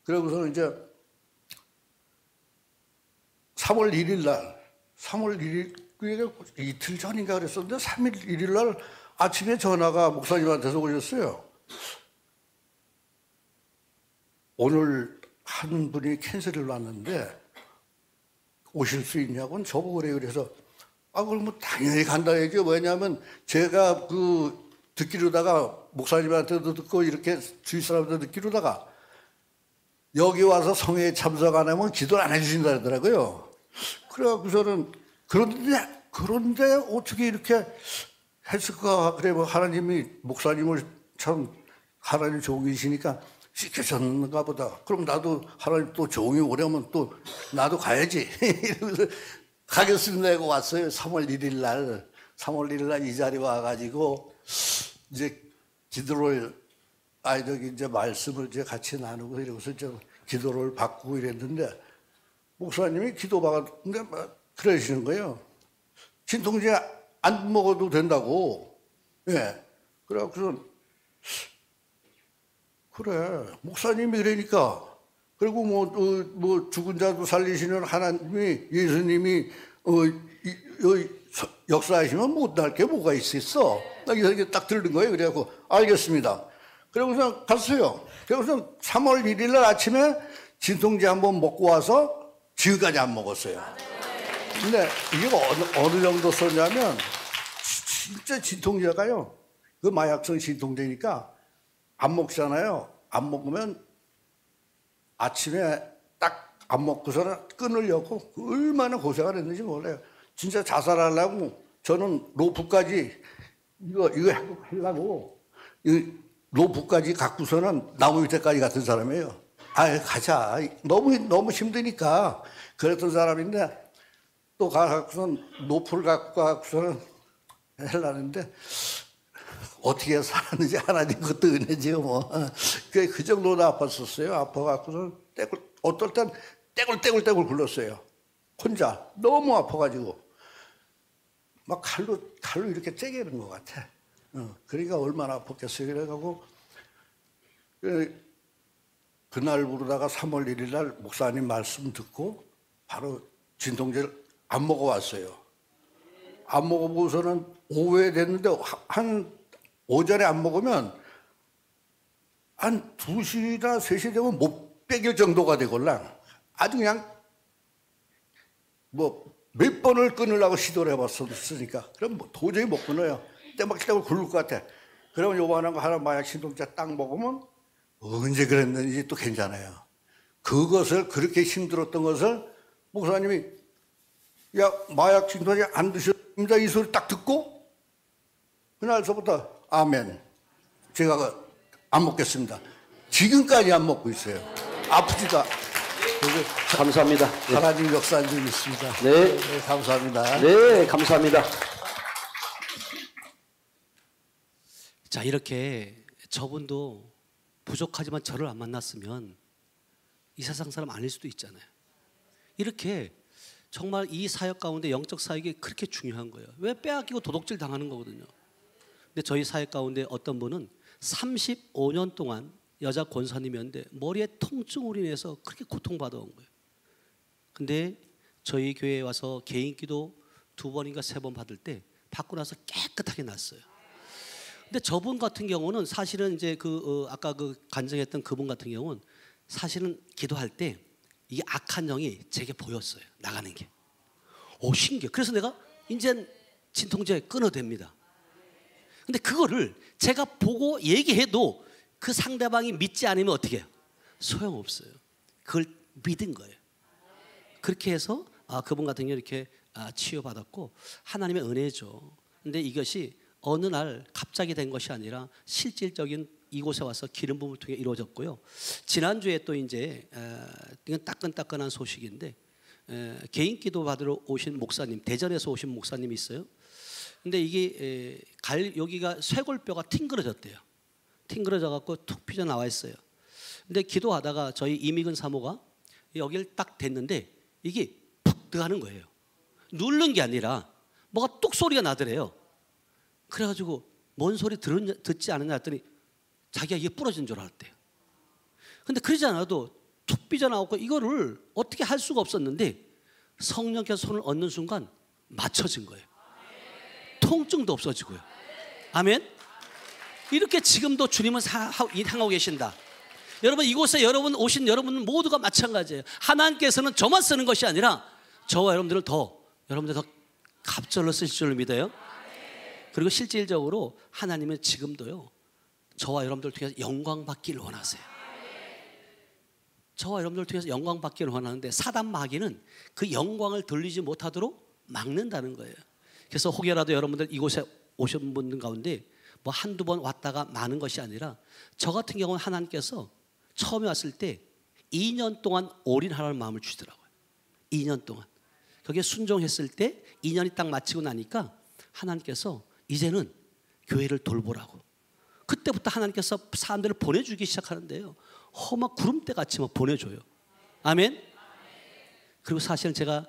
그러고서 이제 3월 1일 날, 3월 1일 이틀 전인가 그랬었는데 3일 1일 날 아침에 전화가 목사님한테서 오셨어요. 오늘 한 분이 캔슬을 왔는데 오실 수 있냐고 저보고 그래요. 그래서 그럼 뭐 당연히 간다 얘기죠. 왜냐하면 제가 듣기로다가 목사님한테도 듣고 이렇게 주위 사람들도 듣기로다가 여기 와서 성회에 참석 안 하면 기도를 안 해주신다 그러더라고요. 그래갖고서는 그런데 어떻게 이렇게 했을까? 그래, 하나님이 목사님을 참 하나님 종이시니까 시켜줬는가 보다. 그럼 나도 하나님 또 종이 오려면 또 나도 가야지. 이러면서 가겠습니다 하고 왔어요. 3월 1일 날. 3월 1일 날 이 자리에 와가지고 이제 기도를, 이제 말씀을 이제 같이 나누고 이러고서 좀 기도를 받고 이랬는데 목사님이 기도 받았는데 그러시는 거예요. 진통제 안 먹어도 된다고. 예. 그래갖고서 그래. 목사님이 이러니까. 그리고 뭐 죽은 자도 살리시는 하나님이 예수님이 역사하시면 못할 게 뭐가 있었어. 이렇게 딱 들은 거예요. 그래갖고 알겠습니다. 그러고서 갔어요. 그래서 3월 1일 날 아침에 진통제 한번 먹고 와서 지금까지 안 먹었어요. 근데 이게 어느 정도 썼냐면 진짜 진통제가요. 그 마약성 진통제니까 안 먹잖아요. 안 먹으면 아침에 딱 안 먹고서는 끊으려고 얼마나 고생을 했는지 몰라요. 진짜 자살하려고 저는 로프까지 이거 하려고 로프까지 갖고서는 나무 밑에까지 갔던 사람이에요. 가자. 너무 힘드니까 그랬던 사람인데 또 가서는 로프를 갖고 가서는 하려는데 어떻게 살았는지 하나님 그것도 은혜지요 뭐. 그 정도로 아팠었어요. 아파갖고는 어떨 땐 떼굴떼굴 굴렀어요. 혼자 너무 아파가지고 막 칼로 이렇게 째개는 것 같아. 그러니까 얼마나 아팠겠어요. 그래가지고 그날 부르다가 3월 1일 날 목사님 말씀 듣고 바로 진통제를 안 먹어왔어요. 안 먹어보고서는 오후에 됐는데 한 오전에 안 먹으면 한 2시나 3시 되면 못 베길 정도가 되걸랑 아주 그냥 뭐 몇 번을 끊으려고 시도를 해봤으니까 그럼 뭐 도저히 못 끊어요. 떼막떼막 굴릴 것 같아. 그러면 요만한 거 하나 마약 신동자 딱 먹으면 언제 그랬는지 또 괜찮아요. 그것을 그렇게 힘들었던 것을 목사님이 야 마약 신동자 안 드셨습니다 이 소리 딱 듣고 그날서부터 아멘 제가 안 먹겠습니다. 지금까지 안 먹고 있어요. 아프지도 감사합니다. 하나님 역사한 적이 있습니다. 네. 네, 감사합니다. 네, 감사합니다. 자, 이렇게 저분도 부족하지만 저를 안 만났으면 이 세상 사람 아닐 수도 있잖아요. 이렇게 정말 이 사역 가운데 영적 사역이 그렇게 중요한 거예요. 왜 빼앗기고 도둑질 당하는 거거든요. 근데 저희 사역 가운데 어떤 분은 35년 동안 여자 권사님이었는데 머리에 통증으로 인해서 그렇게 고통받아온 거예요. 근데 저희 교회에 와서 개인 기도 2번인가 3번 받을 때 받고 나서 깨끗하게 났어요. 근데 저분 같은 경우는 사실은 이제 아까 간증했던 그분 같은 경우는 사실은 기도할 때 이게 악한 영이 제게 보였어요. 나가는 게. 신기해. 그래서 내가 이제 진통제 끊어댑니다. 근데 그거를 제가 보고 얘기해도 그 상대방이 믿지 않으면 어떻게 해요? 소용없어요. 그걸 믿은 거예요. 그렇게 해서 그분 같은 경우 이렇게 치유받았고 하나님의 은혜죠. 근데 이것이 어느 날 갑자기 된 것이 아니라 실질적인 이곳에 와서 기름 부음을 통해 이루어졌고요. 지난주에 또 이제 이건 따끈따끈한 소식인데 개인 기도 받으러 오신 목사님, 대전에서 오신 목사님이 있어요. 근데 이게 여기가 쇄골뼈가 팅그러졌대요. 팅그러져 갖고 툭 피져 나와 있어요. 근데 기도하다가 저희 이미근 사모가 여기를 딱 댔는데 이게 푹 들어가는 거예요. 누른 게 아니라 뭐가 뚝 소리가 나더래요. 그래가지고 뭔 소리 듣지 않았냐 했더니 자기가 이게 부러진 줄 알았대요. 근데 그러지 않아도 툭 삐져나오고 이거를 어떻게 할 수가 없었는데 성령께서 손을 얹는 순간 맞춰진 거예요. 통증도 없어지고요. 아멘. 이렇게 지금도 주님은 향하고 계신다. 여러분 이곳에 오신 여러분 모두가 마찬가지예요. 하나님께서는 저만 쓰는 것이 아니라 저와 여러분들 더 갑절로 쓰실 줄 믿어요. 그리고 실질적으로 하나님은 지금도요 저와 여러분들 통해서 영광 받기를 원하세요. 저와 여러분들 통해서 영광 받기를 원하는데 사단 마귀는 그 영광을 돌리지 못하도록 막는다는 거예요. 그래서 혹여라도 여러분들 이곳에 오신 분들 가운데 뭐 한두 번 왔다가 마는 것이 아니라 저 같은 경우는 하나님께서 처음에 왔을 때 2년 동안 올인하라는 마음을 주시더라고요. 2년 동안. 거기에 순종했을 때 2년이 딱 마치고 나니까 하나님께서 이제는 교회를 돌보라고. 그때부터 하나님께서 사람들을 보내주기 시작하는데요. 막 구름대 같이 막 보내줘요. 아멘. 그리고 사실은 제가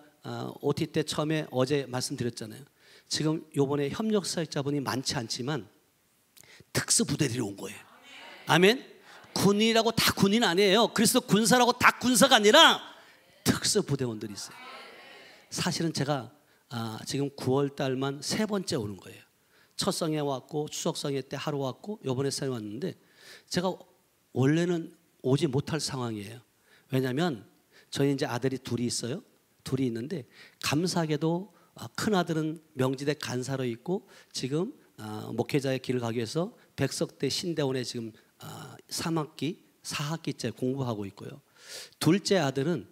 OT 때 처음에 어제 말씀드렸잖아요. 지금 요번에 협력사역자분이 많지 않지만 특수부대들이 온 거예요. 아멘. 군인이라고 다 군인 아니에요. 그래서 군사라고 다 군사가 아니라 특수부대원들이 있어요. 사실은 제가 지금 9월 달만 3번째 오는 거예요. 첫 성에 왔고 추석 성회 때 하루 왔고 요번에 성에 왔는데 제가 원래는 오지 못할 상황이에요. 왜냐하면 저희 이제 아들이 둘이 있어요. 둘이 있는데 감사하게도 큰 아들은 명지대 간사로 있고 지금 목회자의 길을 가기 위해서 백석대 신대원에 지금 3학기 4학기째 공부하고 있고요. 둘째 아들은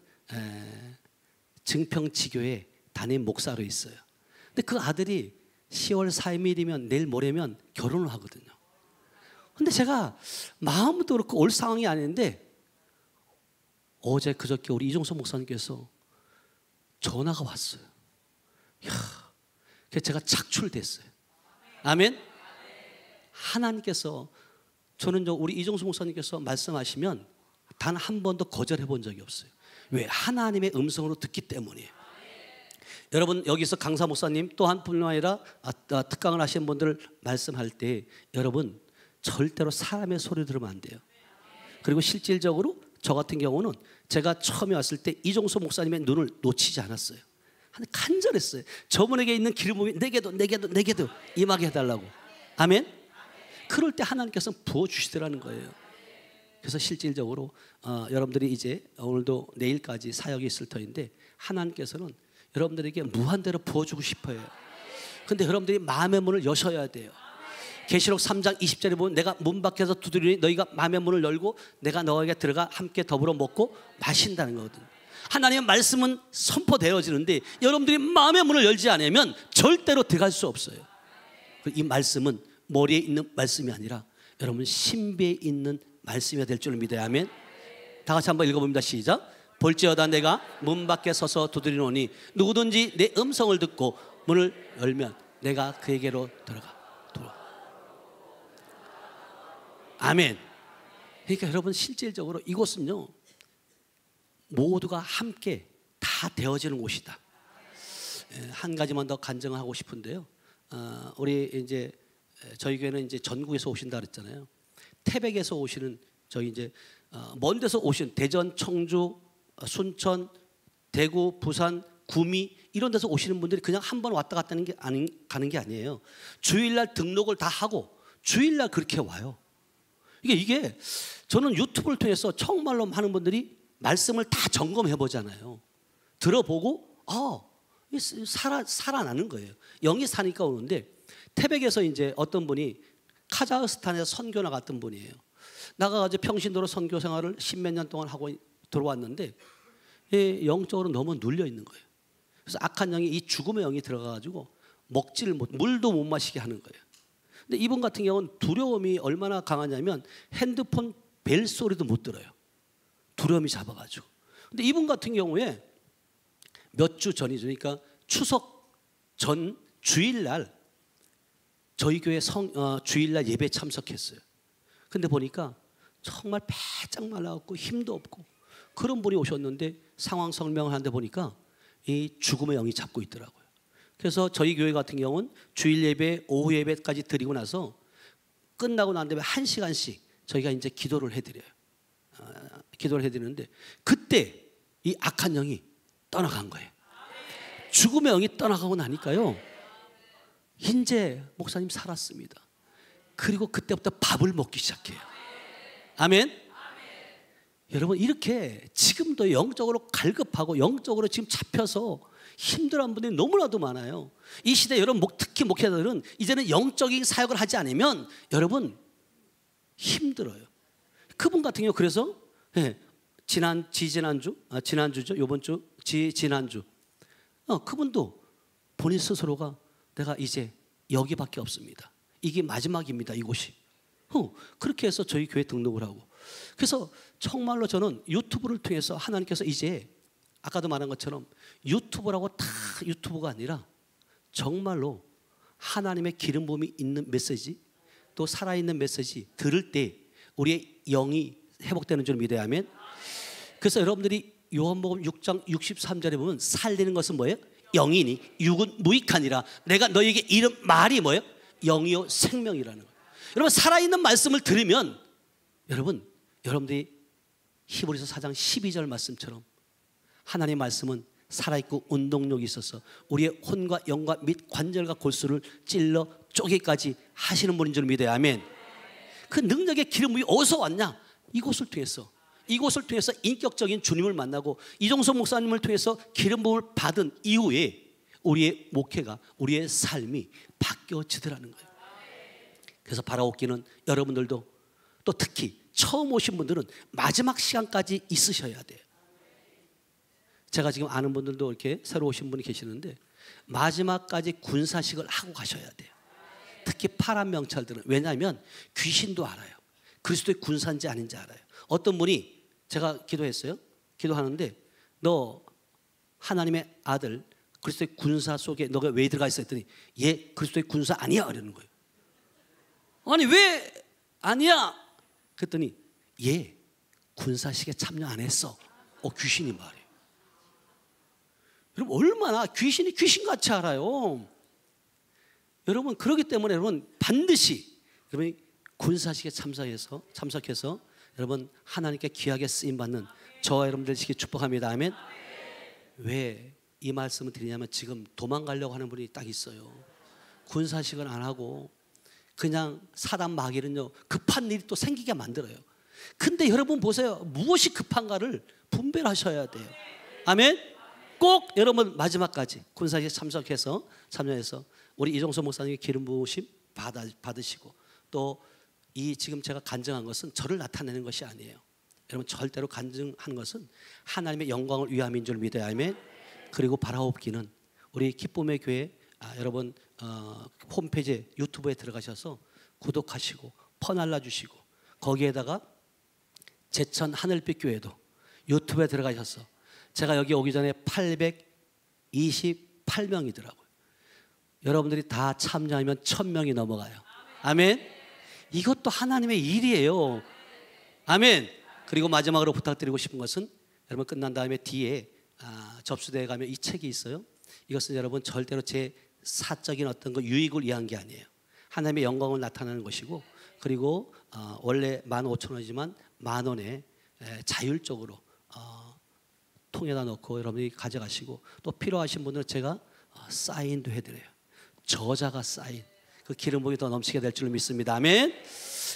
증평지교회 담임 목사로 있어요. 근데 그 아들이 10월 4일이면 내일 모레면 결혼을 하거든요. 근데 제가 마음도 그렇고 올 상황이 아닌데 어제 그저께 우리 이종석 목사님께서 전화가 왔어요. 그래서 제가 착출됐어요. 아멘. 하나님께서 저는 우리 이종석 목사님께서 말씀하시면 단 한 번도 거절해 본 적이 없어요. 왜? 하나님의 음성으로 듣기 때문이에요. 여러분 여기서 강사 목사님 또 한 분뿐 아니라 특강을 하신 분들 말씀할 때 여러분 절대로 사람의 소리 들으면 안 돼요. 그리고 실질적으로 저 같은 경우는 제가 처음에 왔을 때 이종석 목사님의 눈을 놓치지 않았어요. 간절했어요. 저분에게 있는 기름부음이 내게도 임하게 해달라고. 아멘. 그럴 때 하나님께서 부어주시더라는 거예요. 그래서 실질적으로 여러분들이 이제 오늘도 내일까지 사역이 있을 터인데 하나님께서는 여러분들에게 무한대로 부어주고 싶어요. 근데 여러분들이 마음의 문을 여셔야 돼요. 계시록 3장 20절에 보면 내가 문 밖에서 두드리니 너희가 마음의 문을 열고 내가 너에게 들어가 함께 더불어 먹고 마신다는 거거든요. 하나님의 말씀은 선포되어지는데 여러분들이 마음의 문을 열지 않으면 절대로 들어갈 수 없어요. 이 말씀은 머리에 있는 말씀이 아니라 여러분 신비에 있는 말씀이 될 줄 믿어야 하면 다 같이 한번 읽어봅니다. 시작. 볼지어다 내가 문 밖에 서서 두드리노니 누구든지 내 음성을 듣고 문을 열면 내가 그에게로 들어가. 아멘. 그러니까 여러분 실질적으로 이곳은요 모두가 함께 다 되어지는 곳이다. 한 가지만 더 간증하고 싶은데요. 우리 이제 저희 교회는 이제 전국에서 오신다 그랬잖아요. 태백에서 오시는 저희 이제 먼 데서 오신 대전, 청주, 순천, 대구, 부산, 구미 이런 데서 오시는 분들이 그냥 한 번 왔다 갔다 가는 게 아니에요. 주일날 등록을 다 하고 주일날 그렇게 와요. 이게 저는 유튜브를 통해서 정말로 많은 분들이 말씀을 다 점검해 보잖아요. 들어보고 살아나는 거예요. 영이 사니까 오는데 태백에서 이제 어떤 분이 카자흐스탄에서 선교 나갔던 분이에요. 나가가지고 평신도로 선교 생활을 10몇 년 동안 하고 들어왔는데 영적으로 너무 눌려 있는 거예요. 그래서 악한 영이 이 죽음의 영이 들어가가지고 먹지를 못, 물도 못 마시게 하는 거예요. 근데 이분 같은 경우는 두려움이 얼마나 강하냐면 핸드폰 벨 소리도 못 들어요. 두려움이 잡아가지고. 근데 이분 같은 경우에 몇 주 전이죠. 그러니까 추석 전 주일날 저희 교회 주일날 예배 참석했어요. 근데 보니까 정말 배짱 말라갖고 힘도 없고 그런 분이 오셨는데 상황 설명을 하는데 보니까 이 죽음의 영이 잡고 있더라고요. 그래서 저희 교회 같은 경우는 주일 예배, 오후 예배까지 드리고 나서 끝나고 난 다음에 1시간씩 저희가 이제 기도를 해드려요. 기도를 해드리는데 그때 이 악한 영이 떠나간 거예요. 죽음의 영이 떠나가고 나니까요. 이제 목사님 살았습니다. 그리고 그때부터 밥을 먹기 시작해요. 아멘. 여러분 이렇게 지금도 영적으로 갈급하고 영적으로 지금 잡혀서 힘들어하는 분들이 너무나도 많아요. 이 시대 여러분 특히 목회자들은 이제는 영적인 사역을 하지 않으면 여러분 힘들어요. 그분 같은 경우 그래서 지난주죠. 이번 주 지난주 그분도 본인 스스로가 내가 이제 여기밖에 없습니다. 이게 마지막입니다. 이곳이. 그렇게 해서 저희 교회 등록을 하고 그래서 정말로 저는 유튜브를 통해서 하나님께서 이제 아까도 말한 것처럼 유튜브라고 다 유튜브가 아니라 정말로 하나님의 기름 부음이 있는 메시지 또 살아있는 메시지 들을 때 우리의 영이 회복되는 줄 믿어야 하면 그래서 여러분들이 요한복음 6장 63절에 보면 살리는 것은 뭐예요? 영이니 육은 무익하니라 내가 너에게 이른 말이 뭐예요? 영이요 생명이라는 거예요. 여러분 살아있는 말씀을 들으면 여러분들이 히브리서 4장 12절 말씀처럼 하나님의 말씀은 살아있고 운동력이 있어서 우리의 혼과 영과 및 관절과 골수를 찔러 쪼개기까지 하시는 분인 줄 믿어야 아멘. 그 능력의 기름이 어디서 왔냐? 이곳을 통해서 인격적인 주님을 만나고 이종석 목사님을 통해서 기름 부음을 받은 이후에 우리의 목회가 우리의 삶이 바뀌어지더라는 거예요. 그래서 바라옵기는 여러분들도 또 특히 처음 오신 분들은 마지막 시간까지 있으셔야 돼요. 제가 지금 아는 분들도 이렇게 새로 오신 분이 계시는데 마지막까지 군사식을 하고 가셔야 돼요. 특히 파란 명찰들은 왜냐하면 귀신도 알아요. 그리스도의 군사인지 아닌지 알아요. 어떤 분이 제가 기도했어요. 기도하는데 너 하나님의 아들 그리스도의 군사 속에 너가 왜 들어가 있어 했더니 얘 그리스도의 군사 아니야 이러는 거예요. 아니 왜 아니야? 그랬더니 얘 군사식에 참여 안 했어. 귀신이 말해. 여러분 얼마나 귀신이 귀신같이 알아요. 여러분 그렇기 때문에 여러분 반드시 여러분이 군사식에 참석해서 여러분 하나님께 귀하게 쓰임받는 저와 여러분들 되시기 축복합니다. 아멘. 왜 이 말씀을 드리냐면 지금 도망가려고 하는 분이 딱 있어요. 군사식을 안 하고 그냥 사단 마귀는요 급한 일이 또 생기게 만들어요. 근데 여러분 보세요. 무엇이 급한가를 분별하셔야 돼요. 아멘. 꼭 여러분 마지막까지 군사에 참여해서 우리 이종서 목사님의 기름 부으심 받으시고, 또 이 지금 제가 간증한 것은 저를 나타내는 것이 아니에요. 여러분 절대로 간증하는 것은 하나님의 영광을 위함인 줄 믿어요. 아멘. 그리고 바라옵기는 우리 기쁨의 교회 여러분 홈페이지 유튜브에 들어가셔서 구독하시고 퍼날라 주시고, 거기에다가 제천 하늘빛 교회도 유튜브에 들어가셔서, 제가 여기 오기 전에 828명이더라고요. 여러분들이 다 참여하면 1000명이 넘어가요. 아멘. 이것도 하나님의 일이에요. 아멘. 그리고 마지막으로 부탁드리고 싶은 것은, 여러분 끝난 다음에 뒤에 접수대에 가면 이 책이 있어요. 이것은 여러분 절대로 제 사적인 어떤 거 유익을 위한 게 아니에요. 하나님의 영광을 나타내는 것이고, 그리고 원래 15,000원이지만 10,000원에 자율적으로 통에다 넣고 여러분이 가져가시고, 또 필요하신 분들은 제가 사인도 해드려요. 저자가 사인. 그 기름 부음이 더 넘치게 될 줄 믿습니다. 아멘.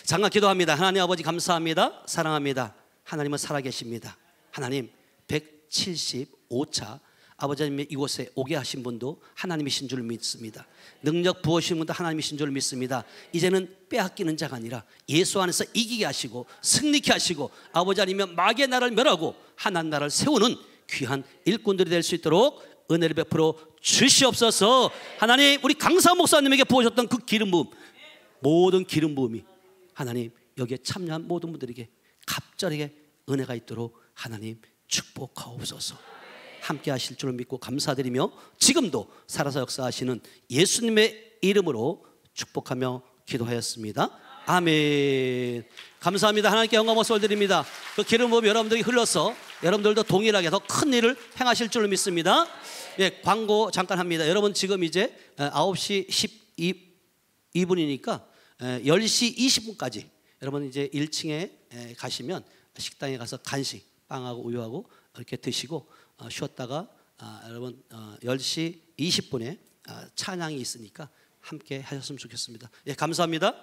잠깐 기도합니다. 하나님 아버지 감사합니다. 사랑합니다. 하나님은 살아계십니다. 하나님 175차 아버지님 이곳에 오게 하신 분도 하나님이신 줄 믿습니다. 능력 부으신 분도 하나님이신 줄 믿습니다. 이제는 빼앗기는 자가 아니라 예수 안에서 이기게 하시고 승리케 하시고, 아버지 아니면 마귀의 나라를 멸하고 하나님 나라를 세우는 귀한 일꾼들이 될 수 있도록 은혜를 베풀어 주시옵소서. 하나님 우리 강사 목사님에게 부으셨던 그 기름 부음, 모든 기름 부음이 하나님 여기에 참여한 모든 분들에게 갑절하게 은혜가 있도록 하나님 축복하옵소서. 함께 하실 줄 믿고 감사드리며, 지금도 살아서 역사하시는 예수님의 이름으로 축복하며 기도하였습니다. 아멘. 감사합니다. 하나님께 영광 목소리 드립니다. 그 기름 부음 여러분들이 흘러서 여러분들도 동일하게 더 큰 일을 행하실 줄 믿습니다. 예, 광고 잠깐 합니다. 여러분 지금 이제 9시 12분이니까 10시 20분까지 여러분 이제 1층에 가시면 식당에 가서 간식, 빵하고 우유하고 이렇게 드시고 쉬었다가 여러분 10시 20분에 찬양이 있으니까 함께 하셨으면 좋겠습니다. 예, 감사합니다.